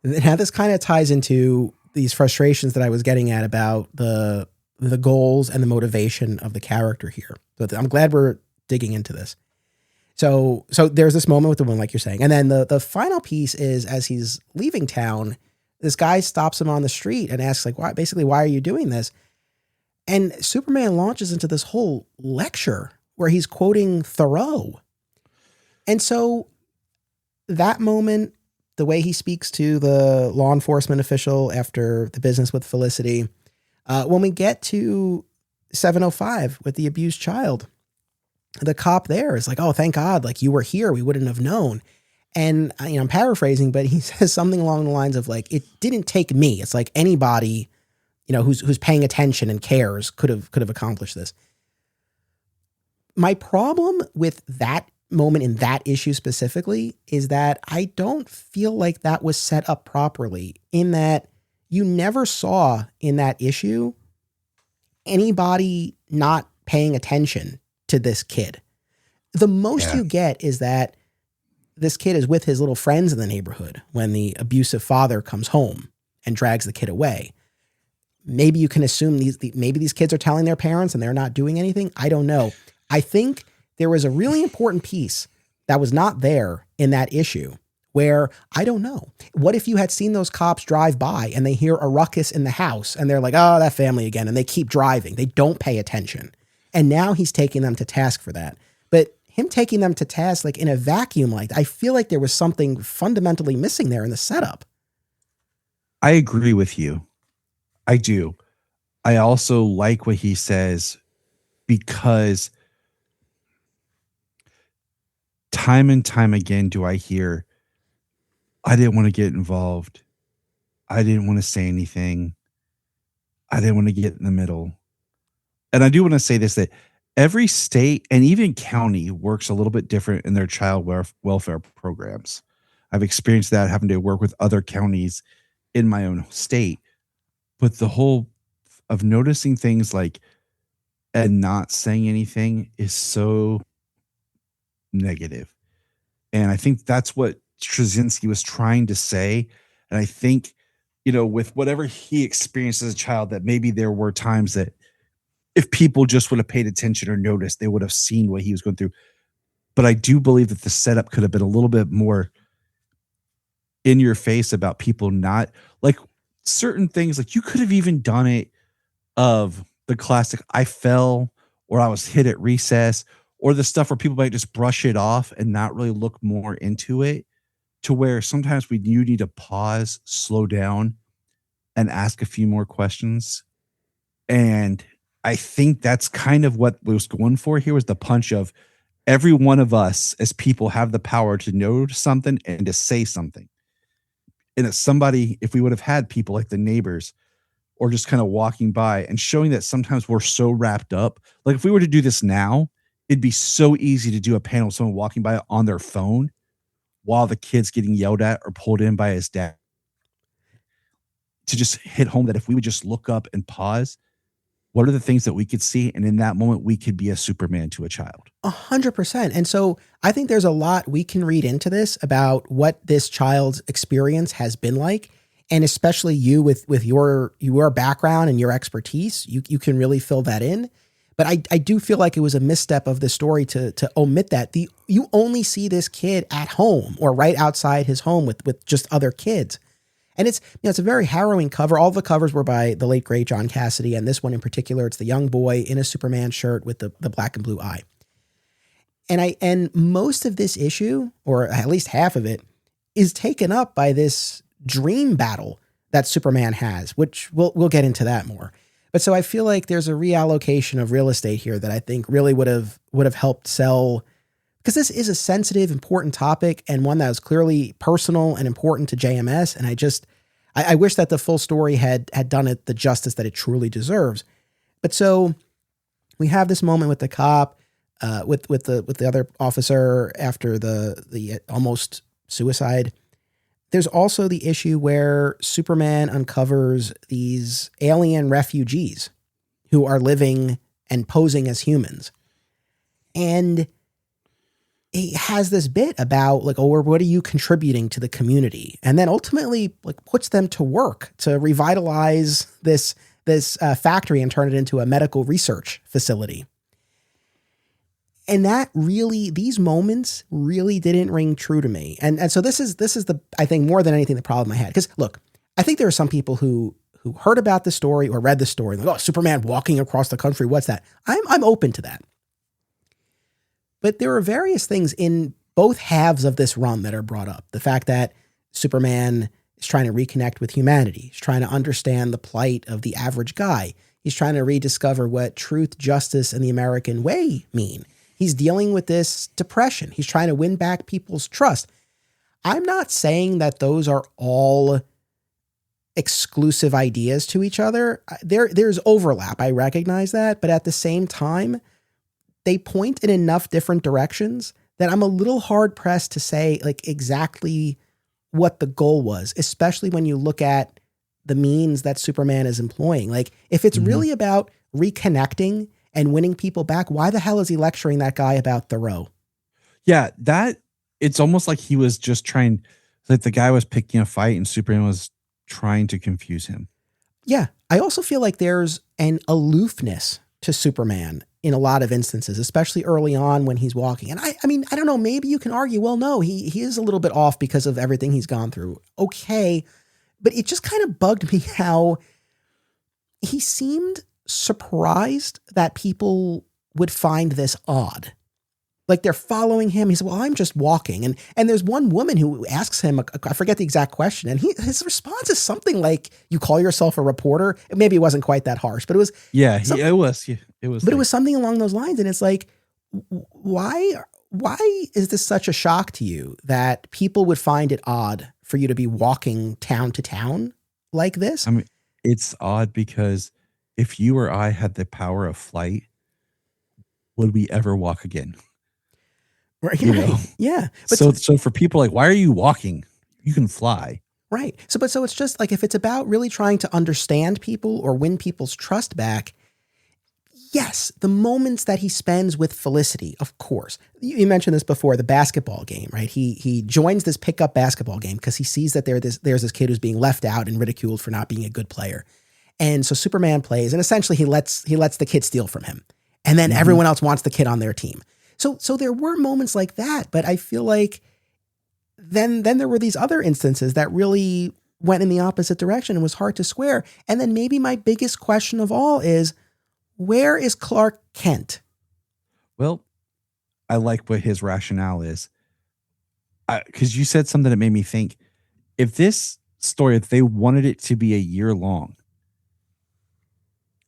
now this kind of ties into these frustrations that I was getting at about the the goals and the motivation of the character here. So I'm glad we're digging into this. So there's this moment with the woman, like you're saying. And then the final piece is, as he's leaving town, this guy stops him on the street and asks, like, why are you doing this? And Superman launches into this whole lecture where he's quoting Thoreau. And so that moment, the way he speaks to the law enforcement official after the business with Felicity, when we get to 705 with the abused child, the cop there is like, oh, thank God, like you were here. We wouldn't have known. And I'm paraphrasing, but he says something along the lines of like, it didn't take me. It's like anybody, who's paying attention and cares could have accomplished this. My problem with that moment in that issue specifically is that I don't feel like that was set up properly, in that you never saw in that issue anybody not paying attention to this kid. The most you get is that this kid is with his little friends in the neighborhood when the abusive father comes home and drags the kid away. Maybe you can assume maybe these kids are telling their parents and they're not doing anything. I don't know. I think there was a really important piece that was not there in that issue where, I don't know. What if you had seen those cops drive by and they hear a ruckus in the house and they're like, oh, that family again. And they keep driving. They don't pay attention. And now he's taking them to task for that. But him taking them to task like in a vacuum, like I feel like there was something fundamentally missing there in the setup. I agree with you. I do. I also like what he says, because time and time again do I hear, I didn't want to get involved. I didn't want to say anything. I didn't want to get in the middle. And I do want to say this, that every state and even county works a little bit different in their child welfare programs. I've experienced that having to work with other counties in my own state. But the whole of noticing things like and not saying anything is so negative. And I think that's what Straczynski was trying to say. And I think, with whatever he experienced as a child, that maybe there were times that if people just would have paid attention or noticed, they would have seen what he was going through. But I do believe that the setup could have been a little bit more in your face about people not like certain things. Like you could have even done it of the classic, I fell or I was hit at recess, or the stuff where people might just brush it off and not really look more into it, to where sometimes you need to pause, slow down, and ask a few more questions. And I think that's kind of what was going for here, was the punch of every one of us as people have the power to know something and to say something. And if we would have had people like the neighbors or just kind of walking by and showing that sometimes we're so wrapped up, like if we were to do this now, it'd be so easy to do a panel of someone walking by on their phone while the kid's getting yelled at or pulled in by his dad, to just hit home that if we would just look up and pause, what are the things that we could see? And in that moment, we could be a Superman to a child. 100%. And so I think there's a lot we can read into this about what this child's experience has been like. And especially you with your background and your expertise, you can really fill that in. But I do feel like it was a misstep of the story to omit that. You only see this kid at home or right outside his home with just other kids. And it's a very harrowing cover. All the covers were by the late, great John Cassidy. And this one in particular, it's the young boy in a Superman shirt with the black and blue eye. And most of this issue, or at least half of it, is taken up by this dream battle that Superman has, which we'll get into that more. But so I feel like there's a reallocation of real estate here that I think really would have helped sell, because this is a sensitive, important topic and one that was clearly personal and important to JMS. And I wish that the full story had done it the justice that it truly deserves. But so we have this moment with the cop, with the other officer after the almost suicide. There's also the issue where Superman uncovers these alien refugees who are living and posing as humans. And he has this bit about like, oh, what are you contributing to the community? And then ultimately like puts them to work to revitalize this this factory and turn it into a medical research facility. And that really, these moments really didn't ring true to me. And so this is the, I think more than anything, the problem I had. Because look, I think there are some people who heard about the story or read the story, like, oh, Superman walking across the country, what's that? I'm open to that. But there are various things in both halves of this run that are brought up. The fact that Superman is trying to reconnect with humanity. He's trying to understand the plight of the average guy. He's trying to rediscover what truth, justice, and the American way mean. He's dealing with this depression. He's trying to win back people's trust. I'm not saying that those are all exclusive ideas to each other. There's overlap. I recognize that. But at the same time, they point in enough different directions that I'm a little hard pressed to say like exactly what the goal was, especially when you look at the means that Superman is employing. Like if it's really about reconnecting and winning people back, why the hell is he lecturing that guy about Thoreau? Yeah, that it's almost like he was just trying, like the guy was picking a fight and Superman was trying to confuse him. Yeah. I also feel like there's an aloofness to Superman in a lot of instances, especially early on when he's walking. And I mean, I don't know, maybe you can argue, well, no, he is a little bit off because of everything he's gone through. Okay. But it just kind of bugged me how he seemed surprised that people would find this odd. Like they're following him. He said, well, I'm just walking. And there's one woman who asks him, I forget the exact question. And his response is something like, you call yourself a reporter? Maybe it wasn't quite that harsh, but it was. Yeah, it was. But it was something along those lines. And it's like, why is this such a shock to you that people would find it odd for you to be walking town to town like this? I mean, it's odd because if you or I had the power of flight, would we ever walk again? Right. You know? Yeah. But so for people like, why are you walking? You can fly. Right. So it's just like, if it's about really trying to understand people or win people's trust back, yes, the moments that he spends with Felicity, of course. You mentioned this before, the basketball game, right? He joins this pickup basketball game because he sees that there's this kid who's being left out and ridiculed for not being a good player. And so Superman plays, and essentially he lets the kid steal from him. And then everyone else wants the kid on their team. So there were moments like that, but I feel like then there were these other instances that really went in the opposite direction and was hard to square. And then maybe my biggest question of all is, where is Clark Kent? Well, I like what his rationale is. Because you said something that made me think, if this story, if they wanted it to be a year long,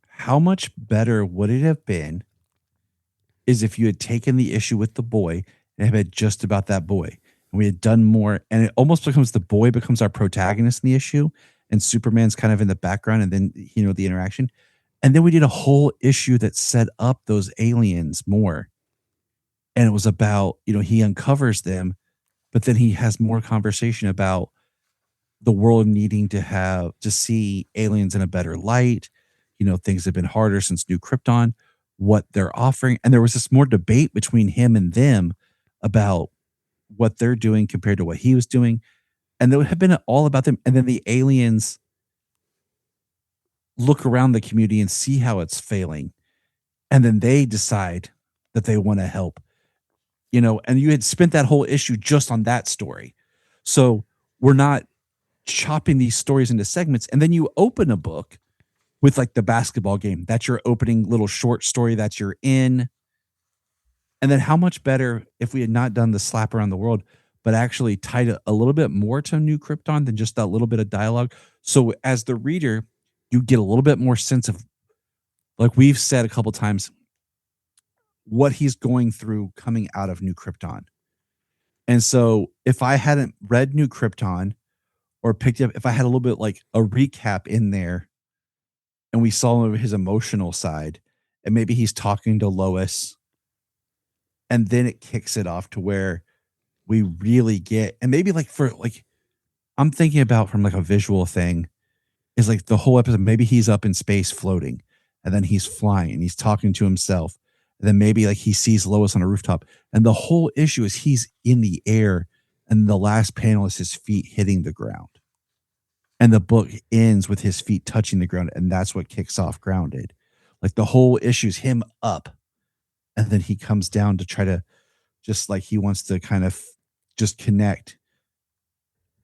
how much better would it have been is if you had taken the issue with the boy and have had just about that boy, and we had done more, and it almost becomes the boy becomes our protagonist in the issue, and Superman's kind of in the background, and then, you know, the interaction. And then we did a whole issue that set up those aliens more. And it was about, you know, he uncovers them, but then he has more conversation about the world needing to see aliens in a better light. You know, things have been harder since New Krypton, what they're offering. And there was this more debate between him and them about what they're doing compared to what he was doing. And there would have been all about them. And then the aliens look around the community and see how it's failing. And then they decide that they want to help, you know, and you had spent that whole issue just on that story. So we're not chopping these stories into segments. And then you open a book with like the basketball game. That's your opening little short story that you're in. And then how much better if we had not done the slap around the world, but actually tied a little bit more to New Krypton than just that little bit of dialogue. So as the reader, you get a little bit more sense of, like we've said a couple times, what he's going through coming out of New Krypton. And so if I hadn't read New Krypton or picked up, if I had a little bit like a recap in there and we saw his emotional side and maybe he's talking to Lois and then it kicks it off to where we really get, and maybe like for like, I'm thinking about from like a visual thing is like the whole episode, maybe he's up in space floating and then he's flying and he's talking to himself. And then maybe like he sees Lois on a rooftop and the whole issue is he's in the air and the last panel is his feet hitting the ground. And the book ends with his feet touching the ground, and that's what kicks off Grounded. Like the whole issue's him up, and then he comes down to try to, just like he wants to kind of just connect.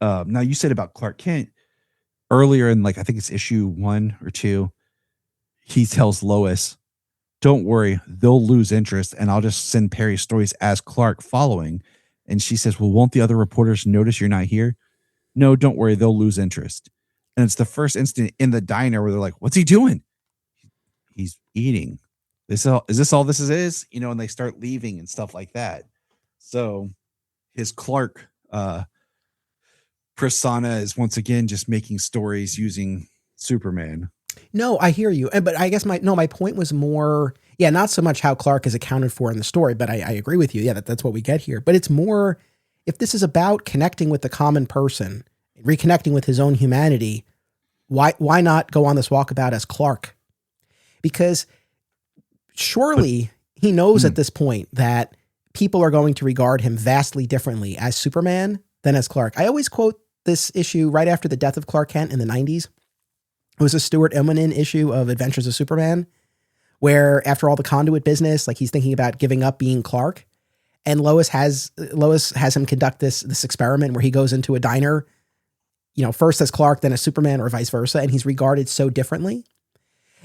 Now you said about Clark Kent earlier in, like, I think it's issue 1 or 2, he tells Lois, don't worry, they'll lose interest and I'll just send Perry stories as Clark following. And she says, well, won't the other reporters notice you're not here? No, don't worry, they'll lose interest. And it's the first instant in the diner where they're like, what's he doing? He's eating. Is this all this is? You know, and they start leaving and stuff like that. So his Clark persona is once again just making stories using Superman. No, I hear you. But I guess my point was more, not so much how Clark is accounted for in the story, but I agree with you. Yeah, that's what we get here. But it's more, if this is about connecting with the common person, reconnecting with his own humanity, why not go on this walkabout as Clark? Because surely he knows at this point that people are going to regard him vastly differently as Superman than as Clark. I always quote this issue right after the death of Clark Kent in the 90s. It was a Stuart Immonen issue of Adventures of Superman, where after all the conduit business, like he's thinking about giving up being Clark, and Lois has him conduct this experiment where he goes into a diner, you know, first as Clark, then as Superman, or vice versa, and he's regarded so differently.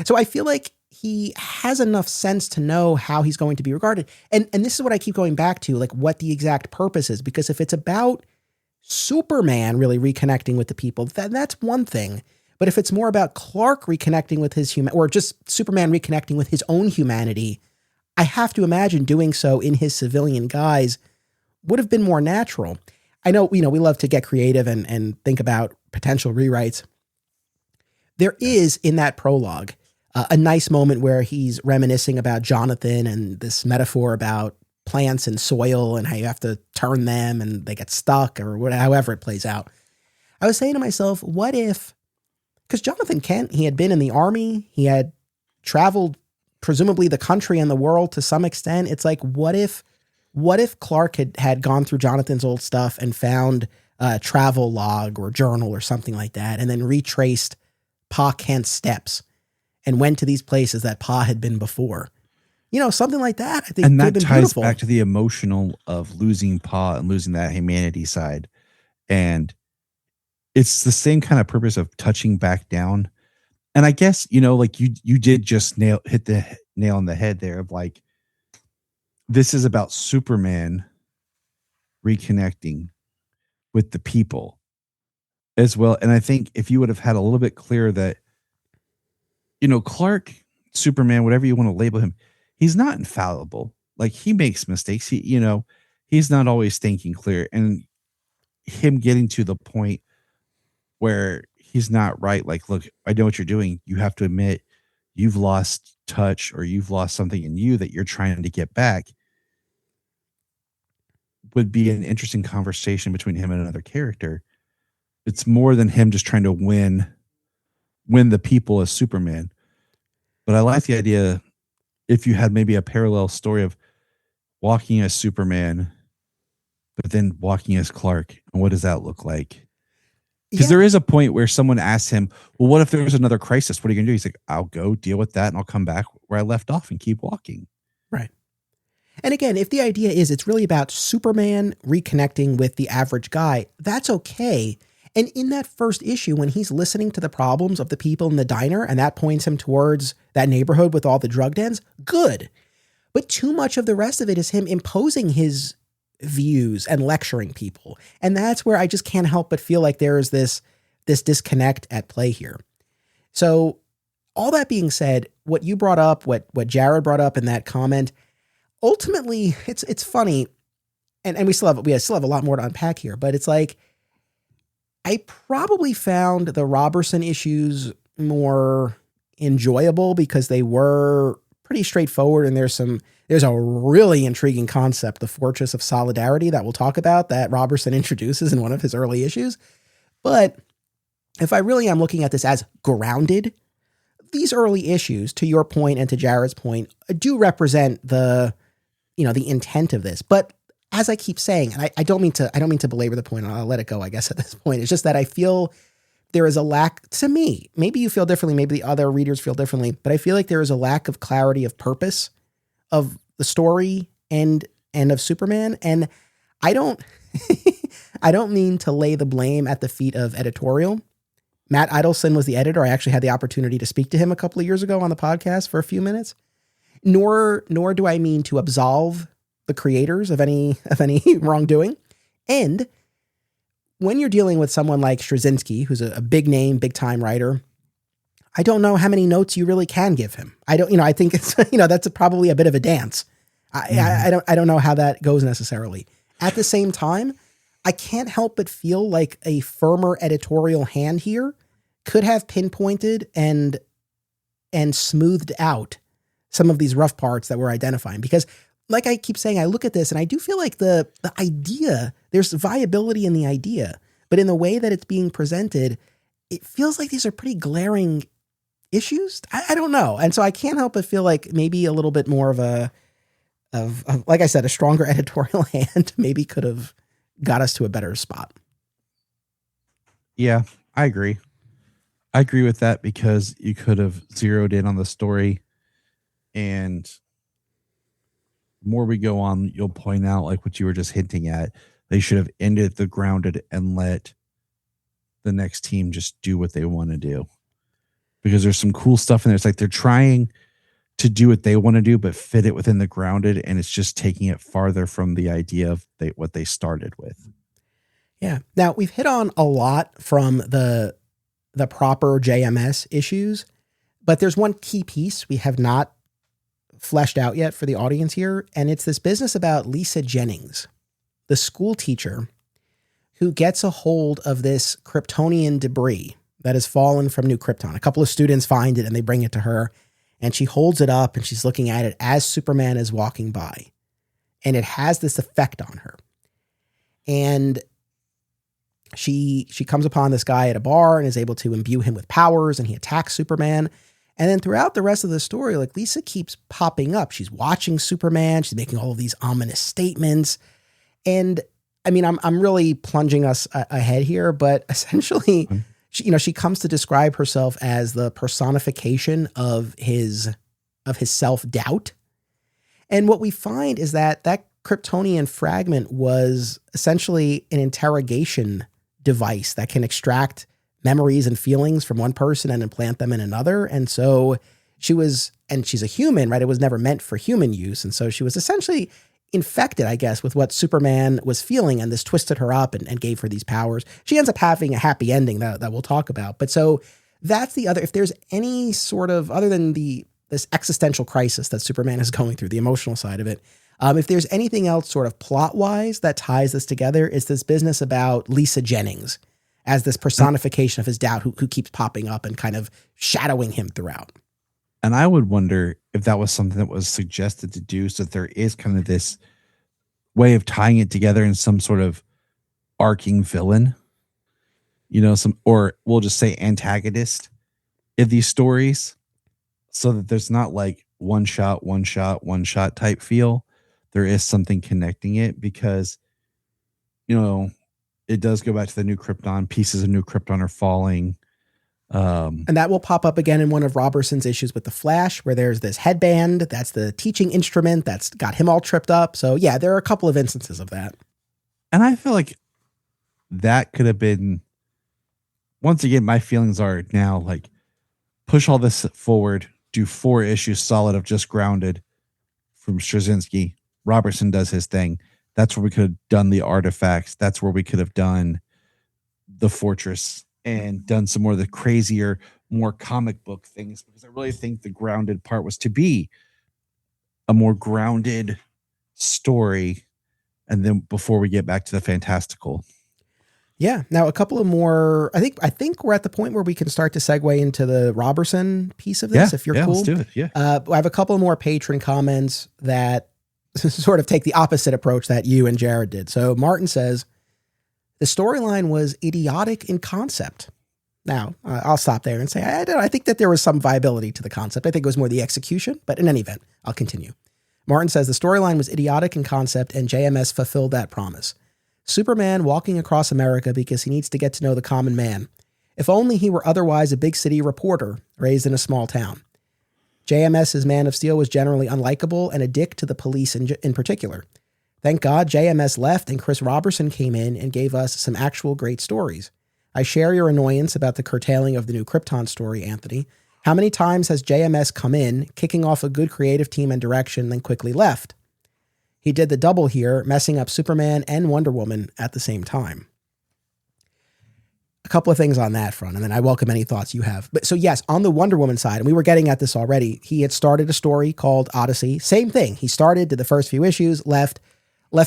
So I feel like he has enough sense to know how he's going to be regarded. And this is what I keep going back to, like what the exact purpose is, because if it's about Superman really reconnecting with the people, that's one thing. But if it's more about Clark reconnecting with his or just Superman reconnecting with his own humanity, I have to imagine doing so in his civilian guise would have been more natural. I know, we love to get creative and think about potential rewrites. There is in that prologue a nice moment where he's reminiscing about Jonathan and this metaphor about plants and soil and how you have to turn them and they get stuck or however it plays out. I was saying to myself, what if, because Jonathan Kent, he had been in the army, he had traveled presumably the country and the world to some extent. It's like, what if Clark had gone through Jonathan's old stuff and found a travel log or journal or something like that, and then retraced Pa Kent's steps and went to these places that Pa had been before? You know, something like that. I think, and could have that been ties beautiful. back to the emotional of losing Pa and losing that humanity side. And it's the same kind of purpose of touching back down. And I guess, like you did just hit the nail on the head there of like, this is about Superman reconnecting with the people as well. And I think if you would have had a little bit clearer that, Clark, Superman, whatever you want to label him, he's not infallible. Like he makes mistakes. He's not always thinking clear, and him getting to the point where he's not right. Like, look, I know what you're doing. You have to admit you've lost touch or you've lost something in you that you're trying to get back, would be an interesting conversation between him and another character. It's more than him just trying to win the people as Superman. But I like the idea if you had maybe a parallel story of walking as Superman, but then walking as Clark. And what does that look like? Because there is a point where someone asks him, well, what if there was another crisis? What are you going to do? He's like, I'll go deal with that and I'll come back where I left off and keep walking. Right. And again, if the idea is it's really about Superman reconnecting with the average guy, that's okay. And in that first issue, when he's listening to the problems of the people in the diner and that points him towards that neighborhood with all the drug dens, good. But too much of the rest of it is him imposing his views and lecturing people. And that's where I just can't help but feel like there is this disconnect at play here. So all that being said, what you brought up, what Jared brought up in that comment, ultimately it's funny. And we still have a lot more to unpack here, but it's like, I probably found the Robertson issues more enjoyable because they were pretty straightforward. And there's a really intriguing concept, the Fortress of Solidarity, that we'll talk about, that Robertson introduces in one of his early issues. But if I really am looking at this as grounded, these early issues, to your point and to Jared's point, do represent the intent of this. But as I keep saying, and I don't mean to belabor the point, I'll let it go, I guess, at this point. It's just that I feel there is a lack, to me, maybe you feel differently, maybe the other readers feel differently, but I feel like there is a lack of clarity of purpose of the story and of Superman. And I don't, I don't mean to lay the blame at the feet of editorial. Matt Idelson was the editor. I actually had the opportunity to speak to him a couple of years ago on the podcast for a few minutes. Nor do I mean to absolve the creators of any wrongdoing. And when you're dealing with someone like Straczynski, who's a big name, big time writer, I don't know how many notes you really can give him. I think it's, that's probably a bit of a dance. I don't know how that goes necessarily. At the same time, I can't help but feel like a firmer editorial hand here could have pinpointed and smoothed out some of these rough parts that we're identifying. Because like I keep saying, I look at this and I do feel like the idea, there's viability in the idea, but in the way that it's being presented, it feels like these are pretty glaring issues. I don't know. And so I can't help but feel like maybe a little bit more of like I said, a stronger editorial hand maybe could have got us to a better spot. Yeah, I agree. I agree with that because you could have zeroed in on the story, and the more we go on, you'll point out, like what you were just hinting at, they should have ended the grounded and let the next team just do what they want to do. Because there's some cool stuff in there. It's like they're trying to do what they want to do, but fit it within the grounded, and it's just taking it farther from the idea of what they started with. Yeah. Now, we've hit on a lot from the proper JMS issues, but there's one key piece we have not fleshed out yet for the audience here, and it's this business about Lisa Jennings, the school teacher who gets a hold of this Kryptonian debris that has fallen from New Krypton. A couple of students find it and they bring it to her, and she holds it up and she's looking at it as Superman is walking by, and it has this effect on her. And she comes upon this guy at a bar and is able to imbue him with powers, and he attacks Superman. And then throughout the rest of the story, like, Lisa keeps popping up. She's watching Superman. She's making all of these ominous statements. And I mean, I'm really plunging us ahead here, but essentially, she comes to describe herself as the personification of his self-doubt. And what we find is that Kryptonian fragment was essentially an interrogation device that can extract memories and feelings from one person and implant them in another. And so she's a human, right? It was never meant for human use. And so she was essentially infected, I guess, with what Superman was feeling, and this twisted her up and gave her these powers. She ends up having a happy ending that we'll talk about. But so that's the other, if there's any sort of, other than this existential crisis that Superman is going through, the emotional side of it, if there's anything else sort of plot-wise that ties this together, is this business about Lisa Jennings as this personification of his doubt who keeps popping up and kind of shadowing him throughout. And I would wonder if that was something that was suggested to do, so that there is kind of this way of tying it together in some sort of arcing villain, or we'll just say antagonist in these stories, so that there's not like one shot type feel. There is something connecting it, because, it does go back to the New Krypton. Pieces of New Krypton are falling. And that will pop up again in one of Robertson's issues with the Flash, where there's this headband that's the teaching instrument that's got him all tripped up. So yeah, there are a couple of instances of that. And I feel like that could have been, once again, my feelings are now like, push all this forward, do 4 issues solid of just grounded from Straczynski. Robertson does his thing. That's where we could have done the artifacts. That's where we could have done the fortress and done some more of the crazier, more comic book things, because I really think the grounded part was to be a more grounded story. And then before we get back to the fantastical. Yeah. Now, a couple of more, I think we're at the point where we can start to segue into the Robertson piece of this, if you're cool. Let's do it. Yeah. I have a couple more patron comments that sort of take the opposite approach that you and Jared did. So Martin says, the storyline was idiotic in concept. Now, I'll stop there and say, I think that there was some viability to the concept. I think it was more the execution, but in any event, I'll continue. Martin says, the storyline was idiotic in concept, and JMS fulfilled that promise. Superman walking across America because he needs to get to know the common man. If only he were otherwise a big city reporter raised in a small town. JMS's Man of Steel was generally unlikable and a dick to the police in particular. Thank God JMS left and Chris Robertson came in and gave us some actual great stories. I share your annoyance about the curtailing of the new Krypton story, Anthony. How many times has JMS come in, kicking off a good creative team and direction, then quickly left? He did the double here, messing up Superman and Wonder Woman at the same time. A couple of things on that front, and then I welcome any thoughts you have. But so yes, on the Wonder Woman side, and we were getting at this already, he had started a story called Odyssey. Same thing. He started, did the first few issues, left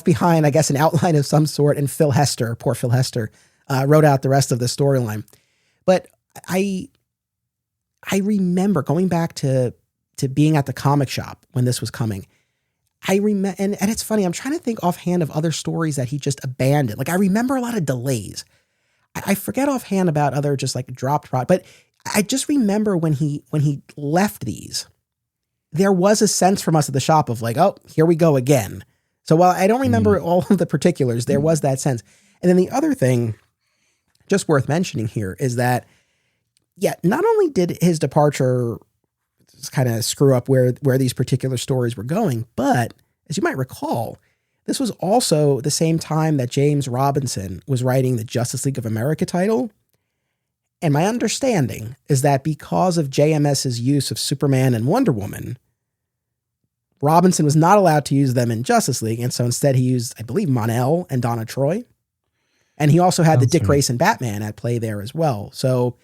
behind, I guess, an outline of some sort, and Phil Hester, poor Phil Hester, wrote out the rest of the storyline. But I remember going back to being at the comic shop when this was coming. I remember, and it's funny, I'm trying to think offhand of other stories that he just abandoned. Like, I remember a lot of delays. I forget offhand about other just like dropped product, but I just remember when he left these, there was a sense from us at the shop of like, oh, here we go again. So while I don't remember all of the particulars, there was that sense. And then the other thing just worth mentioning here is that, yeah, not only did his departure kind of screw up where these particular stories were going, but as you might recall, this was also the same time that James Robinson was writing the Justice League of America title. And my understanding is that because of JMS's use of Superman and Wonder Woman, Robinson was not allowed to use them in Justice League. And so instead he used, I believe, Mon-El and Donna Troy. And he also had the Dick Grayson Batman at play there as well. So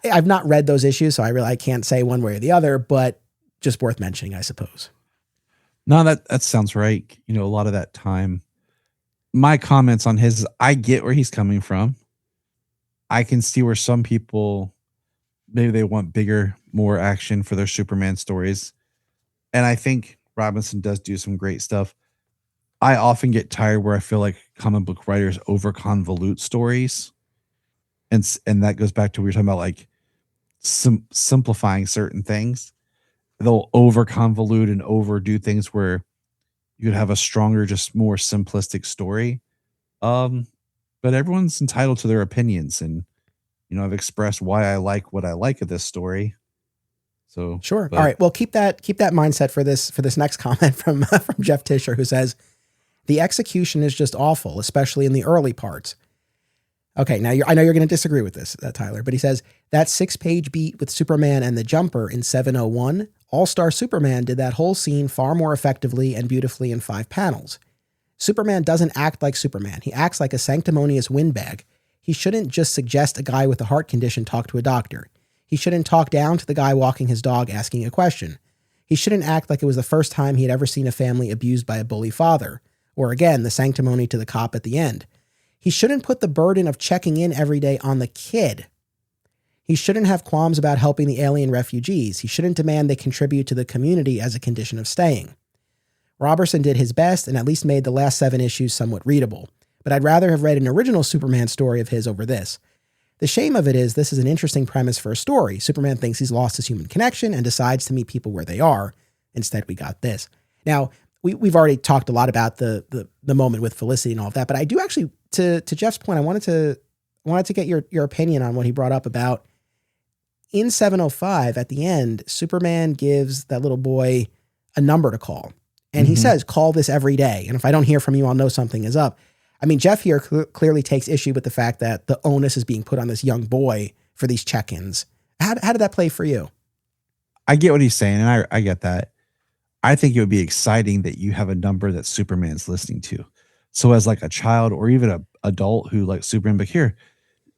I've not read those issues, so I can't say one way or the other, but just worth mentioning, I suppose. No, that sounds right. You know, a lot of that time, my comments on his, I get where he's coming from. I can see where some people, maybe they want bigger, more action for their Superman stories. And I think Robinson does do some great stuff. I often get tired where I feel like comic book writers over convolute stories. And that goes back to what we were talking about, like simplifying certain things. They'll over convolute and overdo things where you could have a stronger, just more simplistic story. But everyone's entitled to their opinions, and you know, I've expressed why I like what I like of this story. So sure. All right. Well, keep that mindset for this next comment from Jeff Tischer, who says the execution is just awful, especially in the early parts. Okay, now I know you're going to disagree with this, Tyler, but he says that 6-page beat with Superman and the Jumper in 701, All-Star Superman did that whole scene far more effectively and beautifully in 5 panels. Superman doesn't act like Superman. He acts like a sanctimonious windbag. He shouldn't just suggest a guy with a heart condition talk to a doctor. He shouldn't talk down to the guy walking his dog asking a question. He shouldn't act like it was the first time he had ever seen a family abused by a bully father, or again, the sanctimony to the cop at the end. He shouldn't put the burden of checking in every day on the kid. He shouldn't have qualms about helping the alien refugees. He shouldn't demand they contribute to the community as a condition of staying. Robertson did his best and at least made the last 7 issues somewhat readable, but I'd rather have read an original Superman story of his over this. The shame of it is this is an interesting premise for a story. Superman thinks he's lost his human connection and decides to meet people where they are. Instead, we got this. Now, we've already talked a lot about the moment with Felicity and all of that, but I do actually, to Jeff's point, I wanted to get your opinion on what he brought up about in 705 at the end, Superman gives that little boy a number to call. And he says, call this every day. And if I don't hear from you, I'll know something is up. I mean, Jeff here clearly takes issue with the fact that the onus is being put on this young boy for these check-ins. How did that play for you? I get what he's saying, and I get that. I think it would be exciting that you have a number that Superman's listening to. So as like a child or even an adult who likes Superman, but here,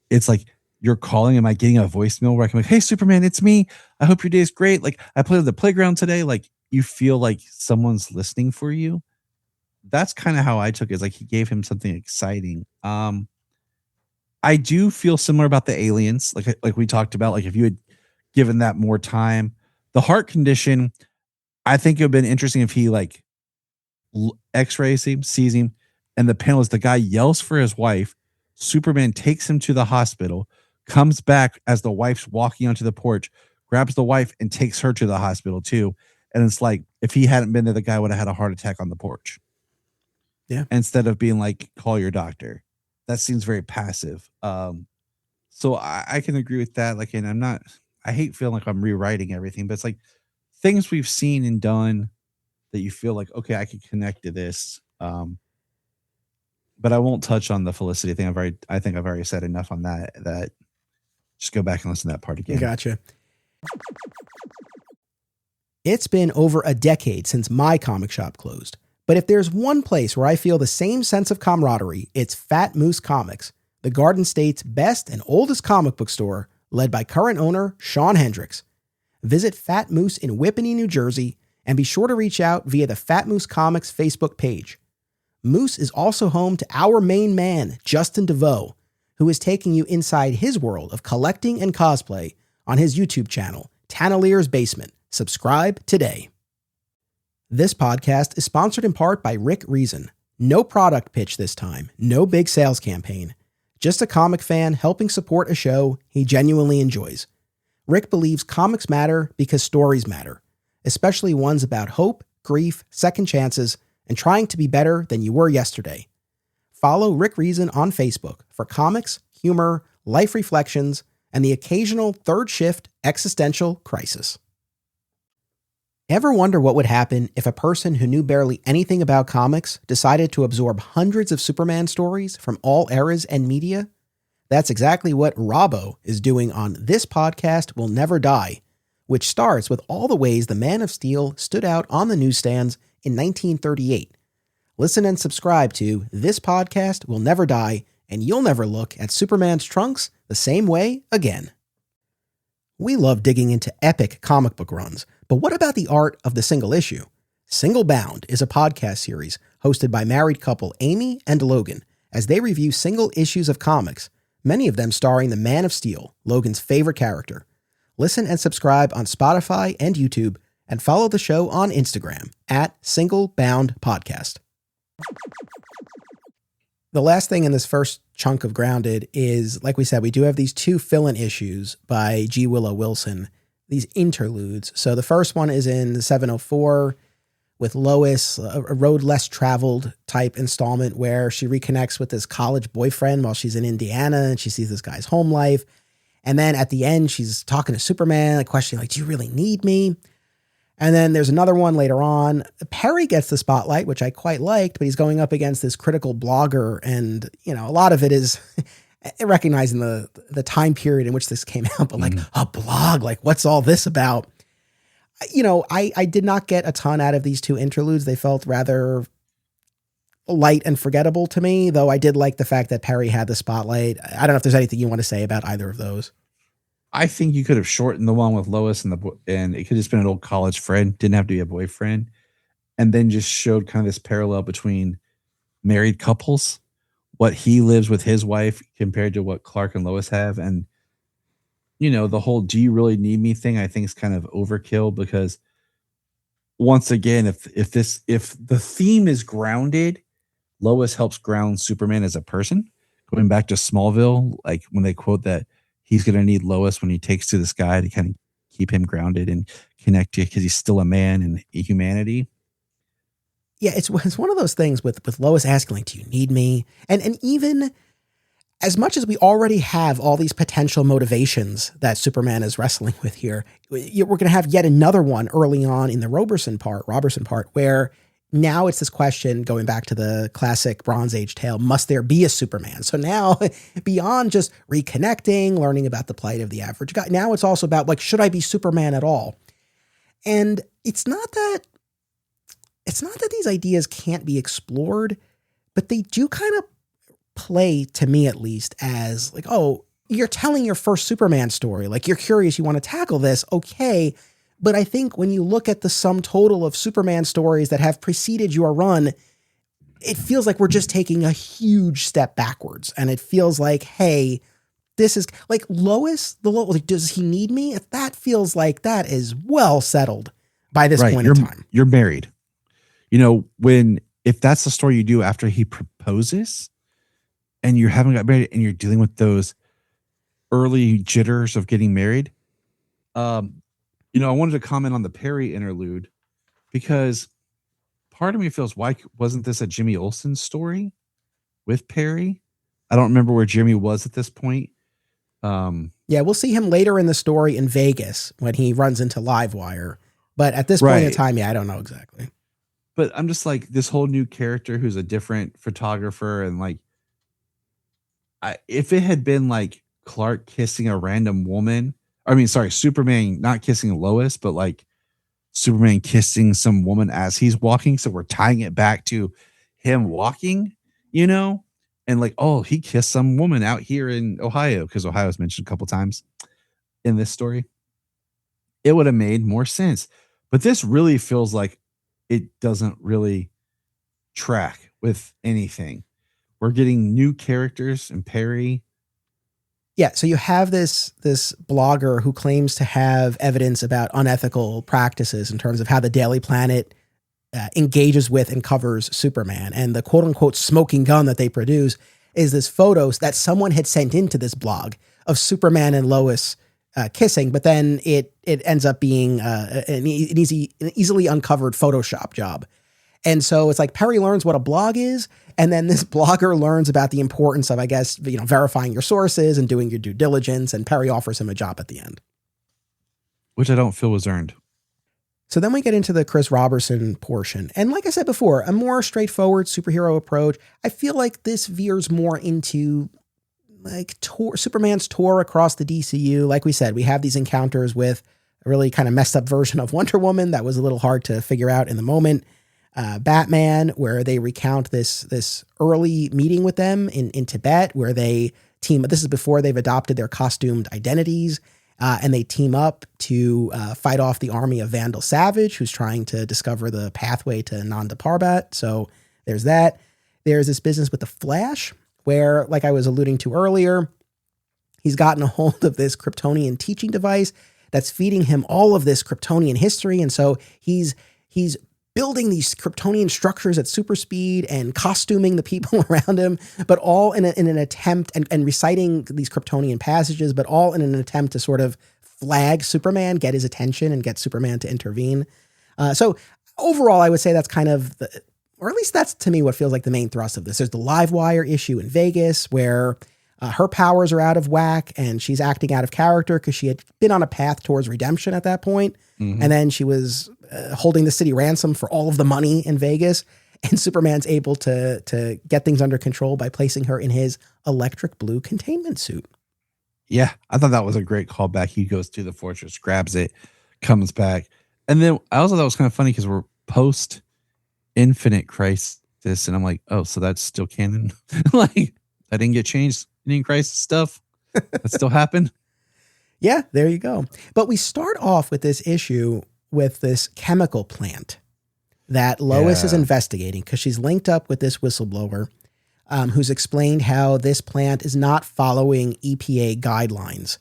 it's like you're calling, am I getting a voicemail where I can be like, hey, Superman, it's me. I hope your day is great. Like I played at the playground today. Like you feel like someone's listening for you. That's kind of how I took it. It's like he gave him something exciting. I do feel similar about the aliens. Like we talked about, like if you had given that more time, the heart condition, I think it would have been interesting if he like x-rays him, sees him, and the panel is the guy yells for his wife. Superman takes him to the hospital, comes back as the wife's walking onto the porch, grabs the wife and takes her to the hospital too. And it's like, if he hadn't been there, the guy would have had a heart attack on the porch. Yeah. Instead of being like, call your doctor. That seems very passive. So So I can agree with that. Like, and I hate feeling like I'm rewriting everything, but it's like things we've seen and done that you feel like, okay, I could connect to this. But I won't touch on the Felicity thing. I think I've already said enough on that. Just go back and listen to that part again. Gotcha. It's been over a decade since my comic shop closed. But if there's one place where I feel the same sense of camaraderie, it's Fat Moose Comics, the Garden State's best and oldest comic book store, led by current owner Sean Hendricks. Visit Fat Moose in Whippany, New Jersey, and be sure to reach out via the Fat Moose Comics Facebook page. Moose is also home to our main man, Justin DeVoe, who is taking you inside his world of collecting and cosplay on his YouTube channel, Tannelier's Basement. Subscribe today. This podcast is sponsored in part by Rick Reason. No product pitch this time, no big sales campaign. Just a comic fan helping support a show he genuinely enjoys. Rick believes comics matter because stories matter, especially ones about hope, grief, second chances, and trying to be better than you were yesterday. Follow Rick Reason on Facebook for comics, humor, life reflections, and the occasional third shift existential crisis. Ever wonder what would happen if a person who knew barely anything about comics decided to absorb hundreds of Superman stories from all eras and media? That's exactly what Robbo is doing on This Podcast Will Never Die, which starts with all the ways the Man of Steel stood out on the newsstands in 1938. Listen and subscribe to This Podcast Will Never Die, and you'll never look at Superman's trunks the same way again. We love digging into epic comic book runs, but what about the art of the single issue? Single Bound is a podcast series hosted by married couple Amy and Logan as they review single issues of comics, many of them starring the Man of Steel, Logan's favorite character. Listen and subscribe on Spotify and YouTube, and follow the show on Instagram at Single Bound Podcast. The last thing in this first chunk of Grounded is, like we said, we do have these two fill-in issues by G. Willow Wilson, these interludes. So the first one is in 704 with Lois, a road less traveled type installment where she reconnects with this college boyfriend while she's in Indiana and she sees this guy's home life. And then at the end, she's talking to Superman, like questioning, like, do you really need me? And then there's another one later on. Perry gets the spotlight, which I quite liked, but he's going up against this critical blogger. And, you know, a lot of it is recognizing the time period in which this came out, but like a blog, like what's all this about? You know, I did not get a ton out of these two interludes. They felt rather light and forgettable to me, though I did like the fact that Perry had the spotlight. I don't know if there's anything you want to say about either of those. I think you could have shortened the one with Lois and it could have just been an old college friend. Didn't have to be a boyfriend, and then just showed kind of this parallel between married couples, what he lives with his wife compared to what Clark and Lois have, and you know the whole "do you really need me" thing. I think is kind of overkill because once again, if the theme is grounded, Lois helps ground Superman as a person. Going back to Smallville, like when they quote that. He's going to need Lois when he takes to this guy to kind of keep him grounded and connect to because he's still a man and humanity. Yeah, it's one of those things with Lois asking, like, do you need me? And even as much as we already have all these potential motivations that Superman is wrestling with here, we're going to have yet another one early on in the Robertson part, where now it's this question going back to the classic Bronze Age tale, must there be a Superman? So now beyond just reconnecting, learning about the plight of the average guy, now it's also about like, should I be Superman at all? And it's not that these ideas can't be explored, but they do kind of play, to me at least, as like, oh, you're telling your first Superman story. Like you're curious, you want to tackle this. Okay. But I think when you look at the sum total of Superman stories that have preceded your run, it feels like we're just taking a huge step backwards. And it feels like, hey, this is like Lois, like, does he need me? That feels like that is well settled by this point in time. You're married. You know, if that's the story you do after he proposes and you haven't got married and you're dealing with those early jitters of getting married, you know, I wanted to comment on the Perry interlude because part of me feels, why wasn't this a Jimmy Olsen story with Perry? I don't remember where Jimmy was at this point. Yeah, we'll see him later in the story in Vegas when he runs into Livewire. But at this point in Right. time, yeah, I don't know exactly. But I'm just like this whole new character who's a different photographer, and like, if it had been like Clark kissing a random woman, I mean, sorry, Superman not kissing Lois, but like Superman kissing some woman as he's walking. So we're tying it back to him walking, you know, and like, oh, he kissed some woman out here in Ohio, because Ohio is mentioned a couple times in this story. It would have made more sense. But this really feels like it doesn't really track with anything. We're getting new characters and Perry. Yeah, so you have this blogger who claims to have evidence about unethical practices in terms of how the Daily Planet engages with and covers Superman. And the quote-unquote smoking gun that they produce is this photos that someone had sent into this blog of Superman and Lois kissing, but then it ends up being an easily uncovered Photoshop job. And so it's like Perry learns what a blog is, and then this blogger learns about the importance of, I guess, verifying your sources and doing your due diligence, and Perry offers him a job at the end. Which I don't feel was earned. So then we get into the Chris Robertson portion. And like I said before, a more straightforward superhero approach. I feel like this veers more into like Superman's tour across the DCU. Like we said, we have these encounters with a really kind of messed up version of Wonder Woman that was a little hard to figure out in the moment. Batman, where they recount this early meeting with them in Tibet, where they team. This is before they've adopted their costumed identities, and they team up to fight off the army of Vandal Savage, who's trying to discover the pathway to Nanda Parbat. So there's that. There's this business with the Flash, where, like I was alluding to earlier, he's gotten a hold of this Kryptonian teaching device that's feeding him all of this Kryptonian history, and so he's building these Kryptonian structures at super speed and costuming the people around him, but all in an attempt and reciting these Kryptonian passages, but all in an attempt to sort of flag Superman, get his attention and get Superman to intervene. So overall, I would say that's kind of or at least that's to me what feels like the main thrust of this. There's the Livewire issue in Vegas where her powers are out of whack and she's acting out of character because she had been on a path towards redemption at that point. Mm-hmm. And then she was holding the city ransom for all of the money in Vegas. And Superman's able to get things under control by placing her in his electric blue containment suit. Yeah, I thought that was a great callback. He goes to the fortress, grabs it, comes back. And then I also thought it was kind of funny because we're post Infinite Crisis. And I'm like, oh, so that's still canon? Like, that didn't get changed. Infinite Crisis stuff that still happened. Yeah, there you go. But we start off with this issue with this chemical plant that Lois is investigating because she's linked up with this whistleblower who's explained how this plant is not following EPA guidelines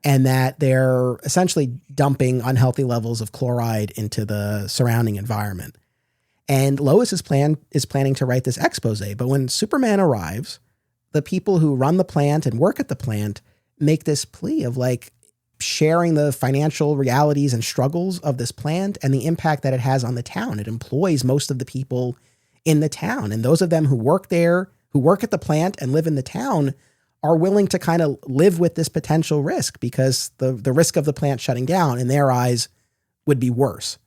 and that they're essentially dumping unhealthy levels of chloride into the surrounding environment. And Lois is planning to write this expose, but when Superman arrives, the people who run the plant and work at the plant make this plea of like sharing the financial realities and struggles of this plant and the impact that it has on the town. It employs most of the people in the town. And those of them who work there, who work at the plant and live in the town, are willing to kind of live with this potential risk because the risk of the plant shutting down in their eyes would be worse.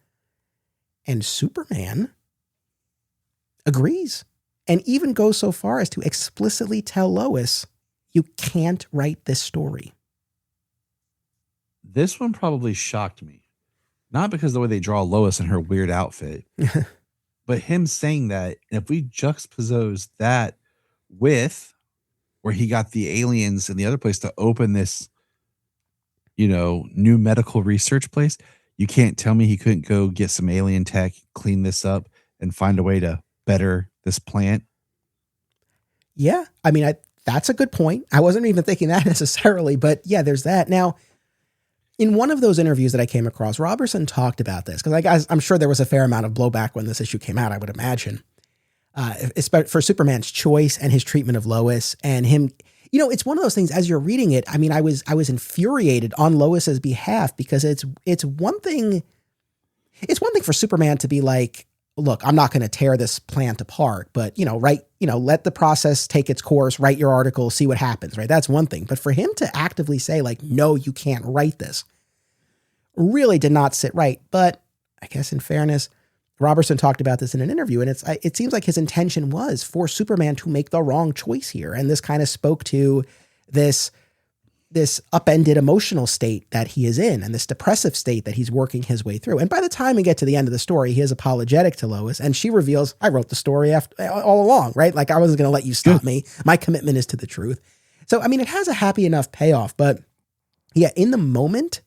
And Superman agrees and even goes so far as to explicitly tell Lois, you can't write this story. This one probably shocked me. Not because of the way they draw Lois in her weird outfit, but him saying that. And if we juxtapose that with where he got the aliens in the other place to open this, new medical research place, you can't tell me he couldn't go get some alien tech, clean this up, and find a way to better this plant. Yeah. I mean, that's a good point. I wasn't even thinking that necessarily, but yeah, there's that. Now, in one of those interviews that I came across, Robertson talked about this because I'm sure there was a fair amount of blowback when this issue came out, I would imagine, for Superman's choice and his treatment of Lois and him. It's one of those things as you're reading it. I mean, I was infuriated on Lois's behalf because it's one thing for Superman to be like, look, I'm not going to tear this plant apart, but let the process take its course, write your article, see what happens, right? That's one thing. But for him to actively say like, no, you can't write this really did not sit right. But I guess in fairness, Robertson talked about this in an interview, and it seems like his intention was for Superman to make the wrong choice here. And this kind of spoke to this upended emotional state that he is in and this depressive state that he's working his way through. And by the time we get to the end of the story, he is apologetic to Lois, and she reveals, I wrote the story all along, right? Like I wasn't going to let you stop me. My commitment is to the truth. So, I mean, it has a happy enough payoff, but yeah, in the moment,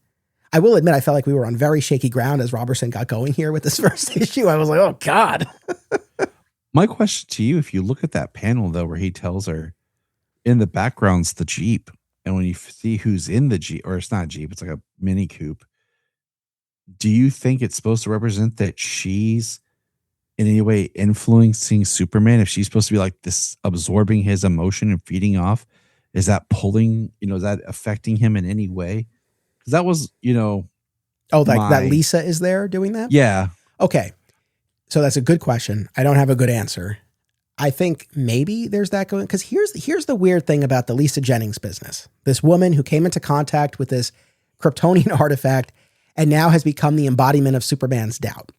I will admit, I felt like we were on very shaky ground as Robertson got going here with this first issue. I was like, oh God. My question to you, if you look at that panel though, where he tells her in the background's the Jeep, and when you see who's in the Jeep, or it's not a Jeep, it's like a mini coupe. Do you think it's supposed to represent that she's in any way influencing Superman? If she's supposed to be like this, absorbing his emotion and feeding off, is that pulling, is that affecting him in any way? Because that was, that Lisa is there doing that? Yeah. Okay. So that's a good question. I don't have a good answer. I think maybe there's that going, because here's the weird thing about the Lisa Jennings business. This woman who came into contact with this Kryptonian artifact and now has become the embodiment of Superman's doubt.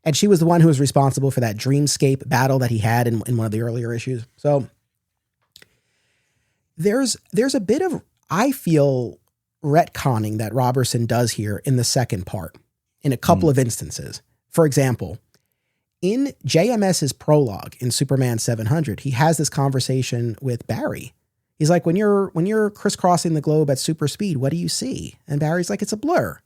And she was the one who was responsible for that dreamscape battle that he had in one of the earlier issues. So there's a bit of, I feel, retconning that Robertson does here in the second part in a couple of instances. For example, in JMS's prologue in Superman 700, he has this conversation with Barry. He's like, when you're crisscrossing the globe at super speed, what do you see? And Barry's like, it's a blur.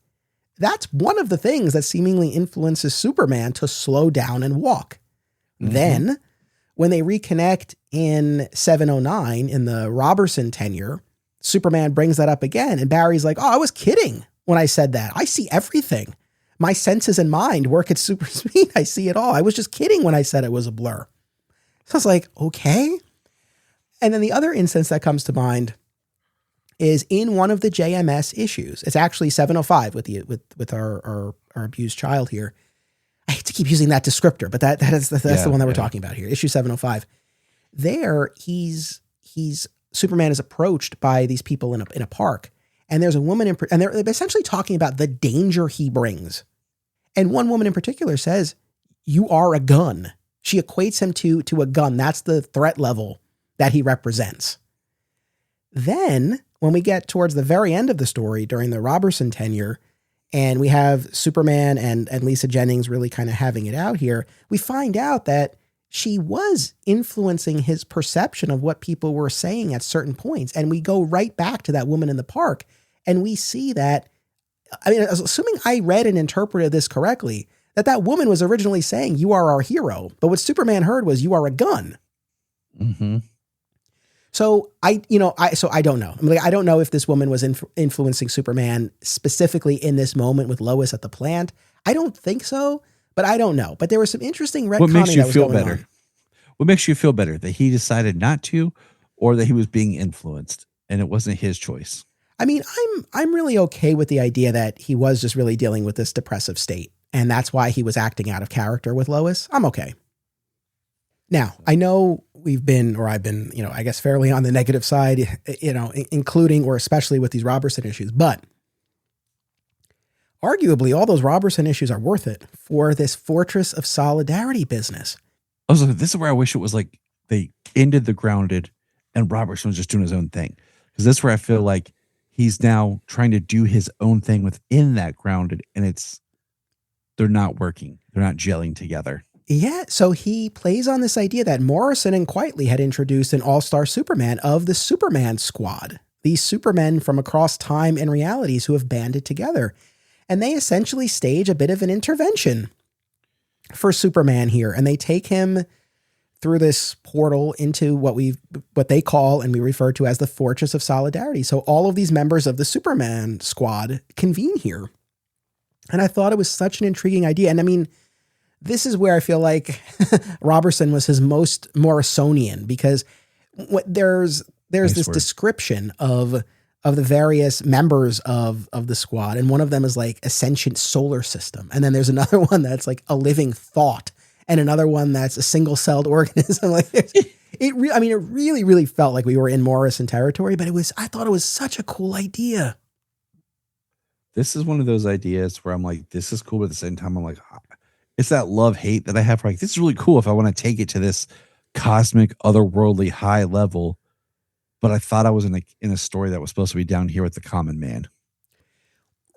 That's one of the things that seemingly influences Superman to slow down and walk. Mm-hmm. Then when they reconnect in 709 in the Robertson tenure, Superman brings that up again. And Barry's like, oh, I was kidding when I said that. I see everything. My senses and mind work at super speed. I see it all. I was just kidding when I said it was a blur. So I was like, okay. And then the other instance that comes to mind is in one of the JMS issues. It's actually 705 with our abused child here. I hate to keep using that descriptor, but that's the one that we're talking about here. Issue 705. There, Superman is approached by these people in a park, and there's a woman and they're essentially talking about the danger he brings. And one woman in particular says, "You are a gun." She equates him to a gun. That's the threat level that he represents. Then, when we get towards the very end of the story during the Robertson tenure, and we have Superman and Lisa Jennings really kind of having it out here, we find out that she was influencing his perception of what people were saying at certain points. And we go right back to that woman in the park, and we see that, I mean, assuming I read and interpreted this correctly, that woman was originally saying, you are our hero. But what Superman heard was, you are a gun. Mm-hmm. So I don't know. I mean, I don't know if this woman was influencing Superman specifically in this moment with Lois at the plant. I don't think so, but I don't know. But there was some interesting retconning. What makes you that was feel going better? on. What makes you feel better, that he decided not to, or that he was being influenced and it wasn't his choice? I mean, I'm really okay with the idea that he was just really dealing with this depressive state, and that's why he was acting out of character with Lois. I'm okay. Now, I know I've been, I guess fairly on the negative side, including or especially with these Robertson issues, but arguably all those Robertson issues are worth it for this Fortress of Solidarity business. Also, this is where I wish it was like they ended the Grounded and Robertson was just doing his own thing. Because that's where I feel like he's now trying to do his own thing within that Grounded, and they're not working. They're not gelling together. Yeah, so he plays on this idea that Morrison and Quitely had introduced an all-star Superman of the Superman Squad. These supermen from across time and realities who have banded together. And they essentially stage a bit of an intervention for Superman here. And they take him through this portal into what they call and we refer to as the Fortress of Solidarity. So all of these members of the Superman Squad convene here. And I thought it was such an intriguing idea. And I mean, this is where I feel like Robertson was his most Morrisonian, because there's this description of the various members of the squad. And one of them is like a sentient solar system. And then there's another one that's like a living thought. and another one that's a single-celled organism. Like it really, really felt like we were in Morrison territory, but I thought it was such a cool idea. This is one of those ideas where I'm like, this is cool, but at the same time, I'm like, it's that love-hate that I have. Like, this is really cool if I want to take it to this cosmic, otherworldly high level. But I thought I was in a story that was supposed to be down here with the common man.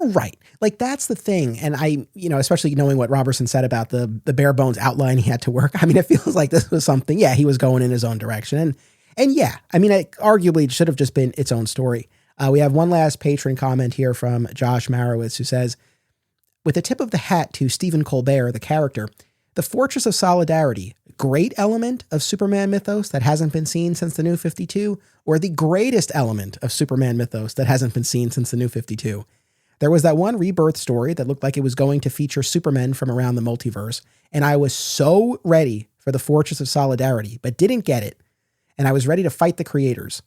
Right. Like, that's the thing. And I, especially knowing what Robertson said about the bare bones outline he had to work. I mean, it feels like this was something, he was going in his own direction. And yeah, I mean, arguably it should have just been its own story. We have one last patron comment here from Josh Marowitz, who says, with a tip of the hat to Stephen Colbert, the character, the Fortress of Solidarity, great element of Superman mythos that hasn't been seen since the New 52, or the greatest element of Superman mythos that hasn't been seen since the New 52. There was that one rebirth story that looked like it was going to feature Supermen from around the multiverse, and I was so ready for the Fortress of Solidarity, but didn't get it, and I was ready to fight the creators.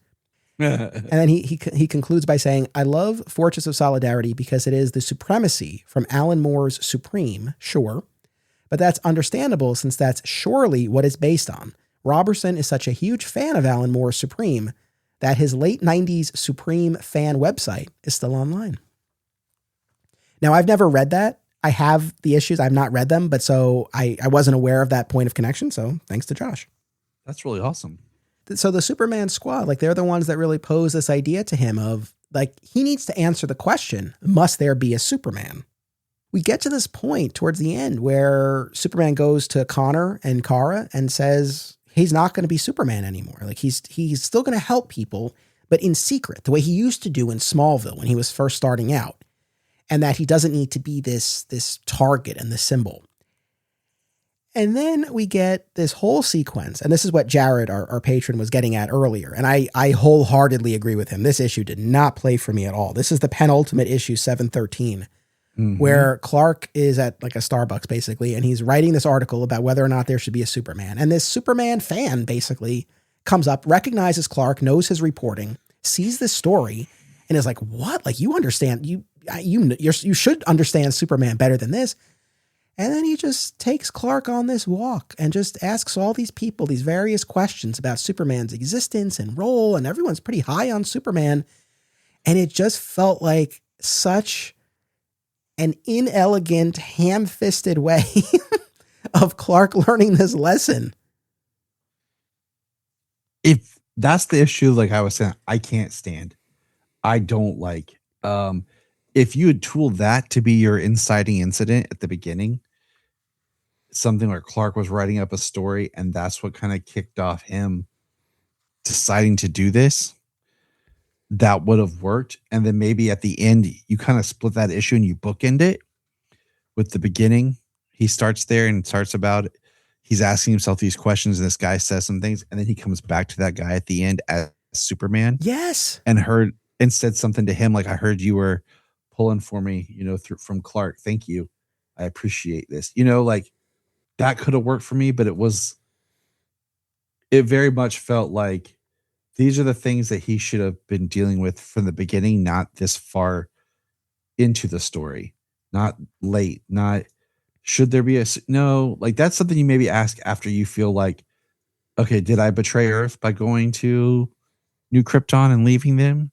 And then he concludes by saying, I love Fortress of Solidarity because it is the supremacy from Alan Moore's Supreme, sure, but that's understandable since that's surely what it's based on. Robertson is such a huge fan of Alan Moore's Supreme that his late 90s Supreme fan website is still online. Now, I've never read that. I have the issues. I've not read them, but so I wasn't aware of that point of connection. So thanks to Josh. That's really awesome. So the Superman squad, like, they're the ones that really pose this idea to him of, like, he needs to answer the question, must there be a Superman? We get to this point towards the end where Superman goes to Connor and Kara and says he's not going to be Superman anymore. Like, he's still going to help people, but in secret, the way he used to do in Smallville when he was first starting out. And that he doesn't need to be this target and the symbol. And then we get this whole sequence, and this is what Jared, our patron, was getting at earlier. And I wholeheartedly agree with him. This issue did not play for me at all. This is the penultimate issue, 713, where Clark is at like a Starbucks, basically, and he's writing this article about whether or not there should be a Superman. And this Superman fan basically comes up, recognizes Clark, knows his reporting, sees this story, and is like, what? Like, you understand, you should understand Superman better than this. And then he just takes Clark on this walk and just asks all these people these various questions about Superman's existence and role, and everyone's pretty high on Superman. And it just felt like such an inelegant, ham-fisted way of Clark learning this lesson. If that's the issue, like I was saying, I can't stand. I don't like. If you had tooled that to be your inciting incident at the beginning, something where Clark was writing up a story and that's what kind of kicked off him deciding to do this, that would have worked. And then maybe at the end, you kind of split that issue and you bookend it with the beginning. He starts there and starts about it. He's asking himself these questions and this guy says some things. And then he comes back to that guy at the end as Superman. Yes. And said something to him like, I heard you were pulling for me, from Clark. Thank you. I appreciate this. Like that could have worked for me, but it very much felt like these are the things that he should have been dealing with from the beginning, not this far into the story, not late, not should there be no, like that's something you maybe ask after you feel like, okay, did I betray Earth by going to New Krypton and leaving them?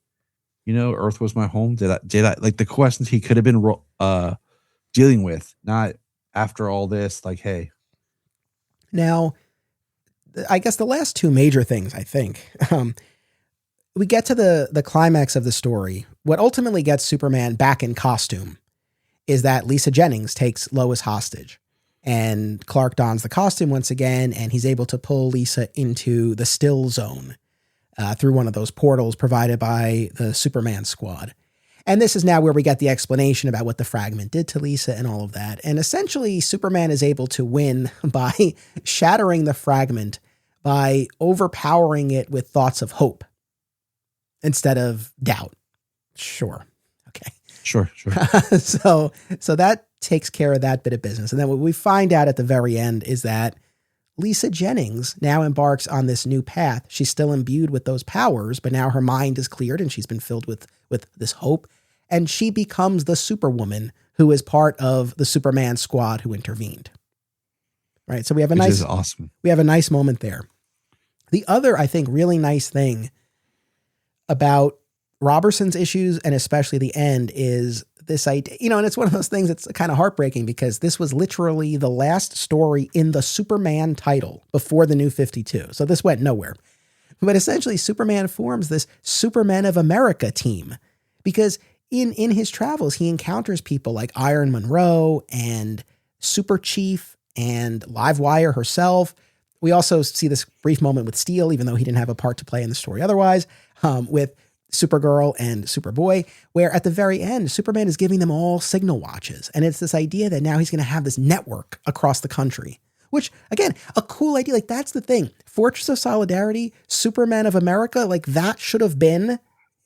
Earth was my home. Did I like the questions he could have been dealing with, not after all this, like, hey. Now, I guess the last two major things, I think, we get to the climax of the story. What ultimately gets Superman back in costume is that Lisa Jennings takes Lois hostage, and Clark dons the costume once again, and he's able to pull Lisa into the still zone through one of those portals provided by the Superman squad. And this is now where we get the explanation about what the fragment did to Lisa and all of that. And essentially, Superman is able to win by shattering the fragment, by overpowering it with thoughts of hope instead of doubt. Sure. Okay. Sure. So that takes care of that bit of business. And then what we find out at the very end is that Lisa Jennings now embarks on this new path. She's still imbued with those powers, but now her mind is cleared and she's been filled with this hope. And she becomes the Superwoman who is part of the Superman squad who intervened. right? So we have a Which nice, is awesome. we have a nice moment there. The other, I think, really nice thing about Robertson's issues, and especially the end, is this idea, and it's one of those things that's kind of heartbreaking because this was literally the last story in the Superman title before the New 52. So this went nowhere. But essentially, Superman forms this Supermen of America team because in his travels, he encounters people like Iron Monroe and Super Chief and Livewire herself. We also see this brief moment with Steel, even though he didn't have a part to play in the story otherwise, with Supergirl and Superboy, where at the very end, Superman is giving them all signal watches. And it's this idea that now he's going to have this network across the country, which, again, a cool idea. Like, that's the thing. Fortress of Solidarity, Supermen of America, like, that should have been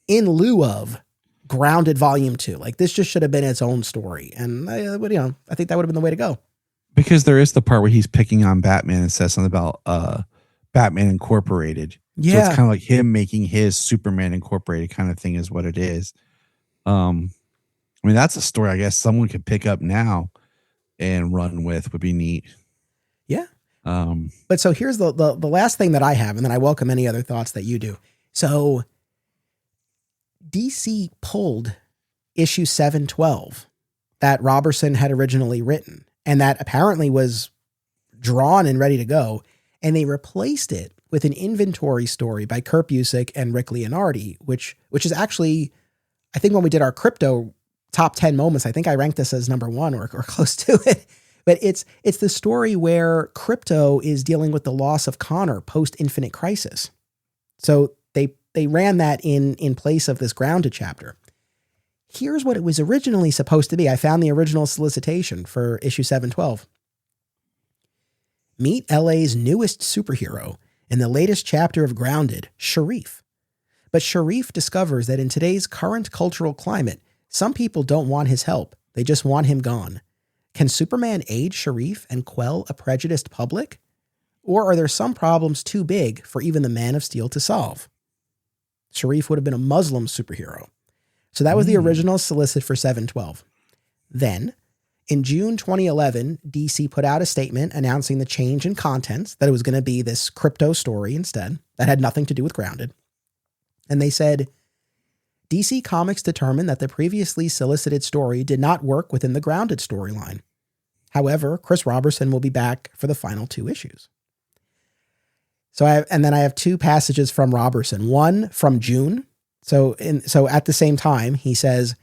in lieu of Grounded Volume 2. Like, this just should have been its own story. And, I think that would have been the way to go. Because there is the part where he's picking on Batman and says something about Batman Incorporated. Yeah. So it's kind of like him making his Superman Incorporated kind of thing is what it is. I mean, that's a story I guess someone could pick up now and run with. Would be neat. Yeah. But so here's the last thing that I have, and then I welcome any other thoughts that you do. So DC pulled issue 712 that Robertson had originally written, and that apparently was drawn and ready to go. And they replaced it with an inventory story by Kurt Busiek and Rick Leonardi, which is actually, I think when we did our crypto top 10 moments, I think I ranked this as number 1 or close to it. But it's the story where Crypto is dealing with the loss of Connor post Infinite Crisis. So they ran that in place of this Grounded chapter. Here's what it was originally supposed to be. I found the original solicitation for issue 712. Meet LA's newest superhero in the latest chapter of Grounded, Sharif. But Sharif discovers that in today's current cultural climate, some people don't want his help. They just want him gone. Can Superman aid Sharif and quell a prejudiced public? Or are there some problems too big for even the Man of Steel to solve? Sharif would have been a Muslim superhero. So that was the original solicit for 712. Then, in June 2011, DC put out a statement announcing the change in contents, that it was going to be this Crypto story instead, that had nothing to do with Grounded. And they said, DC Comics determined that the previously solicited story did not work within the Grounded storyline. However, Chris Robertson will be back for the final 2 issues. So I have 2 passages from Robertson, one from June. So at the same time, he says,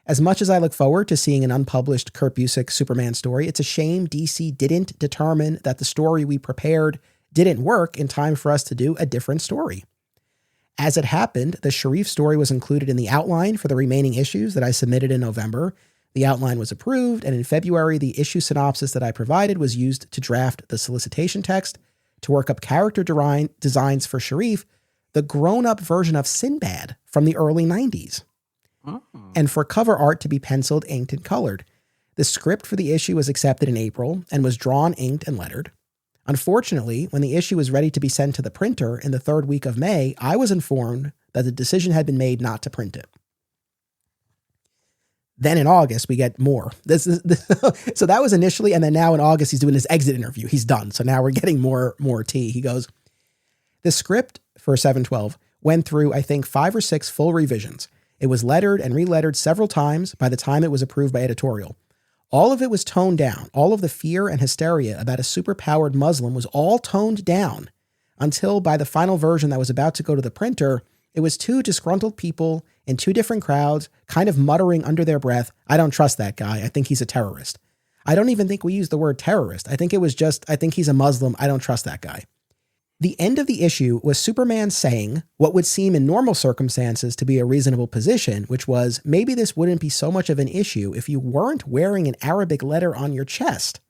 as much as I look forward to seeing an unpublished Kurt Busiek Superman story, it's a shame DC didn't determine that the story we prepared didn't work in time for us to do a different story. As it happened, the Sharif story was included in the outline for the remaining issues that I submitted in November. The outline was approved, and in February, the issue synopsis that I provided was used to draft the solicitation text, to work up character designs for Sharif, the grown-up version of Sinbad from the early 90s. And for cover art to be penciled, inked, and colored. The script for the issue was accepted in April and was drawn, inked, and lettered. Unfortunately, when the issue was ready to be sent to the printer in the 3rd week of May, I was informed that the decision had been made not to print it. Then in August, we get more. So that was initially, and then now in August, he's doing his exit interview. He's done. So now we're getting more tea. He goes, the script for 712 went through, I think, 5 or 6 full revisions. It was lettered and relettered several times by the time it was approved by editorial. All of it was toned down. All of the fear and hysteria about a superpowered Muslim was all toned down until by the final version that was about to go to the printer, it was 2 disgruntled people in 2 different crowds, kind of muttering under their breath, I don't trust that guy. I think he's a terrorist. I don't even think we used the word terrorist. I think it was just, I think he's a Muslim. I don't trust that guy. The end of the issue was Superman saying what would seem in normal circumstances to be a reasonable position, which was maybe this wouldn't be so much of an issue if you weren't wearing an Arabic letter on your chest.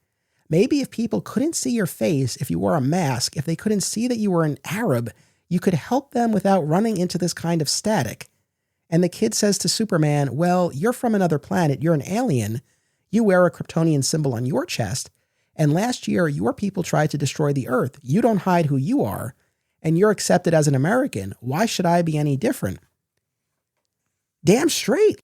Maybe if people couldn't see your face, if you wore a mask, if they couldn't see that you were an Arab, you could help them without running into this kind of static. And the kid says to Superman, well, you're from another planet, you're an alien, you wear a Kryptonian symbol on your chest, and last year your people tried to destroy the Earth. You don't hide who you are, and you're accepted as an American. Why should I be any different? Damn straight.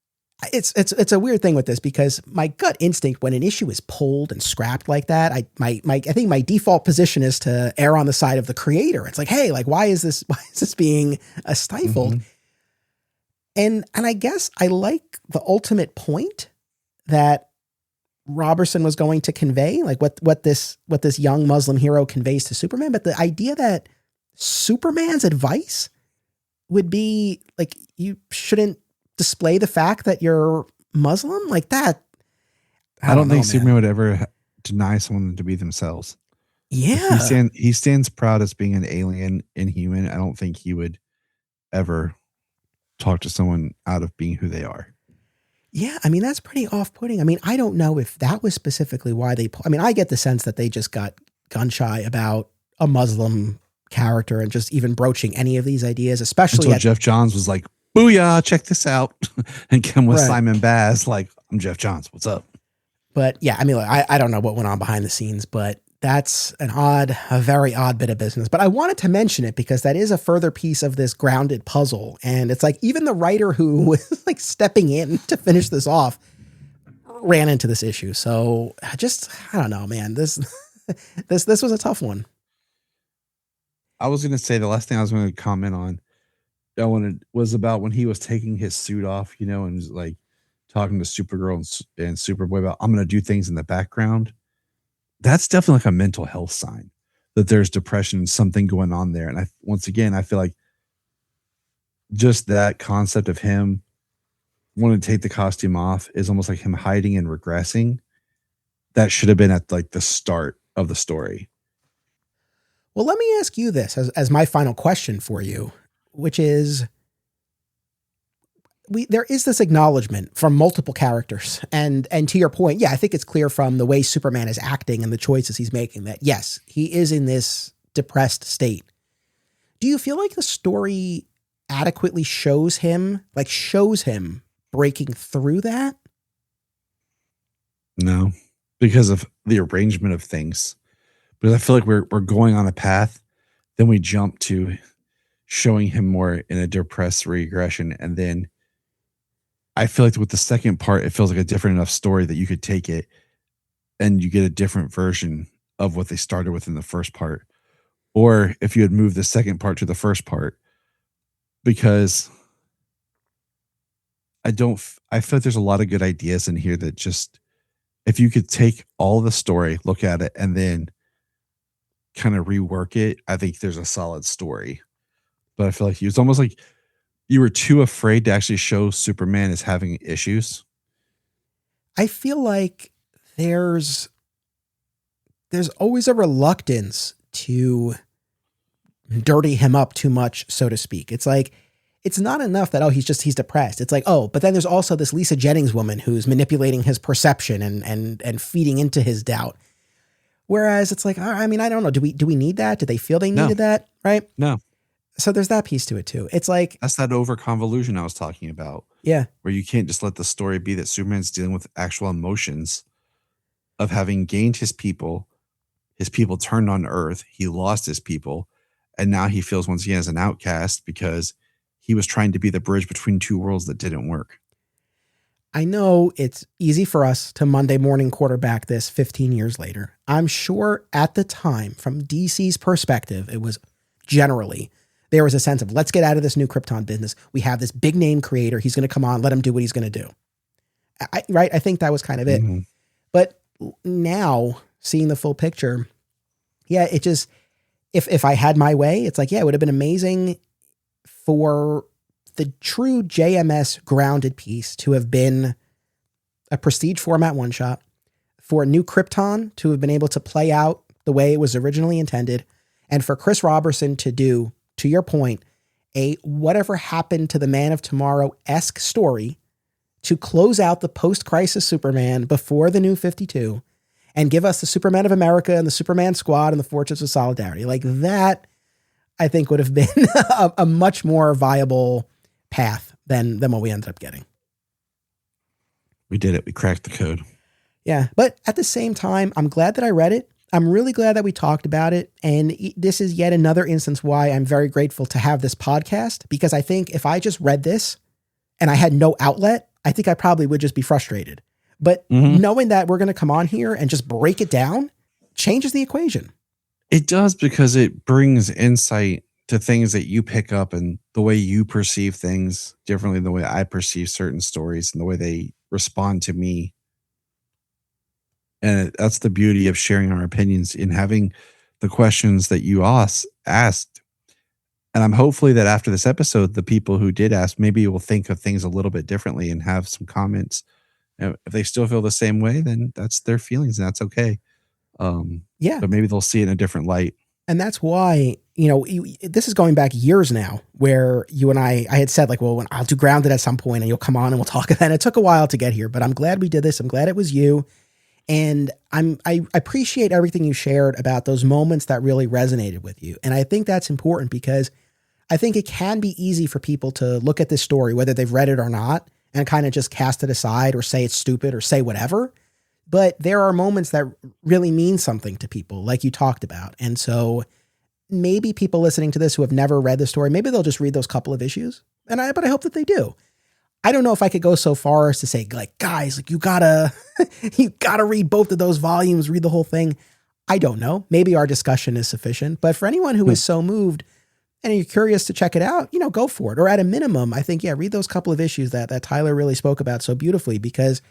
It's a weird thing with this because my gut instinct when an issue is pulled and scrapped like that, I think my default position is to err on the side of the creator. It's like, hey, like why is this being stifled? Mhm. And I guess I like the ultimate point that Robertson was going to convey, like what this young Muslim hero conveys to Superman, but the idea that Superman's advice would be like you shouldn't display the fact that you're Muslim like that. I don't think know, Superman would ever deny someone to be themselves. Yeah. He stands proud as being an alien, inhuman. I don't think he would ever talk to someone out of being who they are. Yeah. I mean, that's pretty off-putting. I mean, I don't know if that was specifically why I get the sense that they just got gun shy about a Muslim character and just even broaching any of these ideas, especially until Jeff Johns was like, booyah, check this out. And come with Right. Simon Baz, like, I'm Jeff Johns. What's up? But yeah, I mean, I don't know what went on behind the scenes, but that's a very odd bit of business. But I wanted to mention it because that is a further piece of this grounded puzzle. And it's like even the writer who was like stepping in to finish this off ran into this issue. So I don't know, man. This was a tough one. I was going to say the last thing I was going to comment on was about when he was taking his suit off, and was like talking to Supergirl and Superboy about, I'm going to do things in the background. That's definitely like a mental health sign that there's depression, something going on there. And once again, I feel like just that concept of him wanting to take the costume off is almost like him hiding and regressing. That should have been at like the start of the story. Well, let me ask you this as my final question for you, which is there is this acknowledgement from multiple characters. And to your point, yeah, I think it's clear from the way Superman is acting and the choices he's making that, yes, he is in this depressed state. Do you feel like the story adequately shows him breaking through that? No, because of the arrangement of things. Because I feel like we're going on a path, then we jump to showing him more in a depressed regression, and then I feel like with the second part, it feels like a different enough story that you could take it and you get a different version of what they started with in the first part. Or if you had moved the second part to the first part, because I feel like there's a lot of good ideas in here that just, if you could take all the story, look at it, and then kind of rework it, I think there's a solid story. But I feel like it was almost like you were too afraid to actually show Superman as having issues. I feel like there's always a reluctance to dirty him up too much, so to speak. It's like, it's not enough that, he's depressed. It's like, but then there's also this Lisa Jennings woman who's manipulating his perception and feeding into his doubt. Whereas it's like, I mean, I don't know. Do we need that? Do they feel they needed that? Right? No. So there's that piece to it too. It's like, that's that over convolution I was talking about. Yeah. Where you can't just let the story be that Superman's dealing with actual emotions of having gained his people turned on Earth. He lost his people. And now he feels once again as an outcast because he was trying to be the bridge between two worlds that didn't work. I know it's easy for us to Monday morning quarterback this 15 years later. I'm sure at the time, from DC's perspective, it was generally, there was a sense of, let's get out of this new Krypton business. We have this big name creator. He's going to come on, let him do what he's going to do. Right? I think that was kind of it. Mm-hmm. But now, seeing the full picture, yeah, it just, if I had my way, it's like, yeah, it would have been amazing for the true JMS grounded piece to have been a prestige format one shot, for New Krypton to have been able to play out the way it was originally intended, and for Chris Robertson to do, to your point, a whatever happened to the Man of Tomorrow-esque story to close out the post-crisis Superman before the New 52 and give us the Superman of America and the Superman Squad and the Fortress of Solidarity. Like that, I think would have been a much more viable path than what we ended up getting. We did it. We cracked the code. Yeah. But at the same time, I'm glad that I read it. I'm really glad that we talked about it. And this is yet another instance why I'm very grateful to have this podcast, because I think if I just read this and I had no outlet, I think I probably would just be frustrated. But knowing that we're going to come on here and just break it down changes the equation. It does, because it brings insight to things that you pick up and the way you perceive things differently than the way I perceive certain stories and the way they respond to me. And that's the beauty of sharing our opinions in having the questions that you asked. And I'm hopefully that after this episode, the people who did ask maybe will think of things a little bit differently and have some comments. And if they still feel the same way, then that's their feelings and that's okay. Yeah. But maybe they'll see it in a different light. And that's why, this is going back years now where you and I had said like, well, I'll do Grounded at some point and you'll come on and we'll talk. And it took a while to get here, but I'm glad we did this. I'm glad it was you. And I appreciate everything you shared about those moments that really resonated with you. And I think that's important because I think it can be easy for people to look at this story, whether they've read it or not, and kind of just cast it aside or say it's stupid or say whatever. But there are moments that really mean something to people, like you talked about. And so maybe people listening to this who have never read the story, maybe they'll just read those couple of issues. But I hope that they do. I don't know if I could go so far as to say, like, guys, like you gotta read both of those volumes, read the whole thing. I don't know. Maybe our discussion is sufficient. But for anyone who is so moved and you're curious to check it out, go for it. Or at a minimum, I think, read those couple of issues that Tyler really spoke about so beautifully, because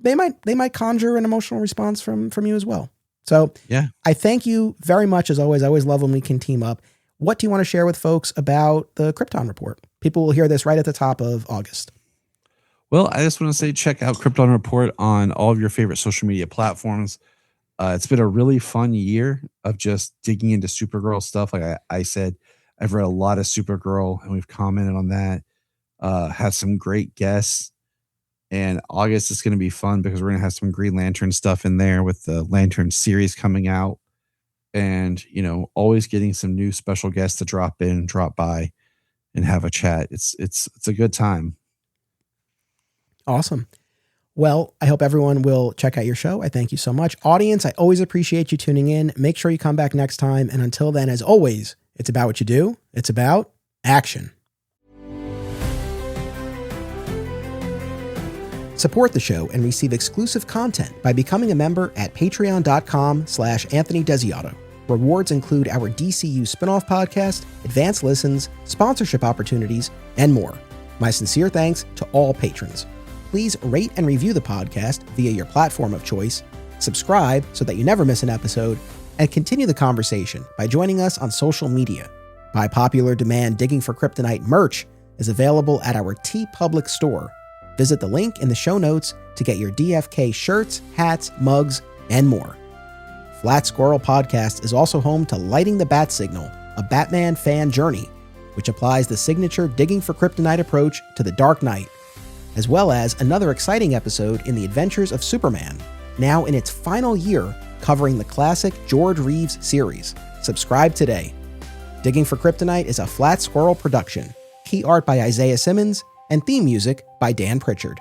they might conjure an emotional response from you as well. So yeah, I thank you very much. As always, I always love when we can team up. What do you want to share with folks about the Krypton Report? People will hear this right at the top of August. Well, I just want to say, check out Krypton Report on all of your favorite social media platforms. It's been a really fun year of just digging into Supergirl stuff. Like I said, I've read a lot of Supergirl and we've commented on that. Had some great guests. And August is going to be fun because we're going to have some Green Lantern stuff in there with the Lantern series coming out. And, always getting some new special guests to drop in, drop by and have a chat. It's a good time. Awesome. Well, I hope everyone will check out your show. I thank you so much. Audience, I always appreciate you tuning in. Make sure you come back next time. And until then, as always, it's about what you do. It's about action. Support the show and receive exclusive content by becoming a member at patreon.com/Anthony Desiato. Rewards include our DCU spinoff podcast, advanced listens, sponsorship opportunities, and more. My sincere thanks to all patrons. Please rate and review the podcast via your platform of choice, subscribe so that you never miss an episode, and continue the conversation by joining us on social media. By popular demand, Digging for Kryptonite merch is available at our TeePublic store. Visit the link in the show notes to get your DFK shirts, hats, mugs, and more. Flat Squirrel Podcast is also home to Lighting the Bat Signal, a Batman fan journey, which applies the signature Digging for Kryptonite approach to the Dark Knight, as well as another exciting episode in the Adventures of Superman, now in its final year covering the classic George Reeves series. Subscribe today. Digging for Kryptonite is a Flat Squirrel production. Key art by Isaiah Simmons and theme music by Dan Pritchard.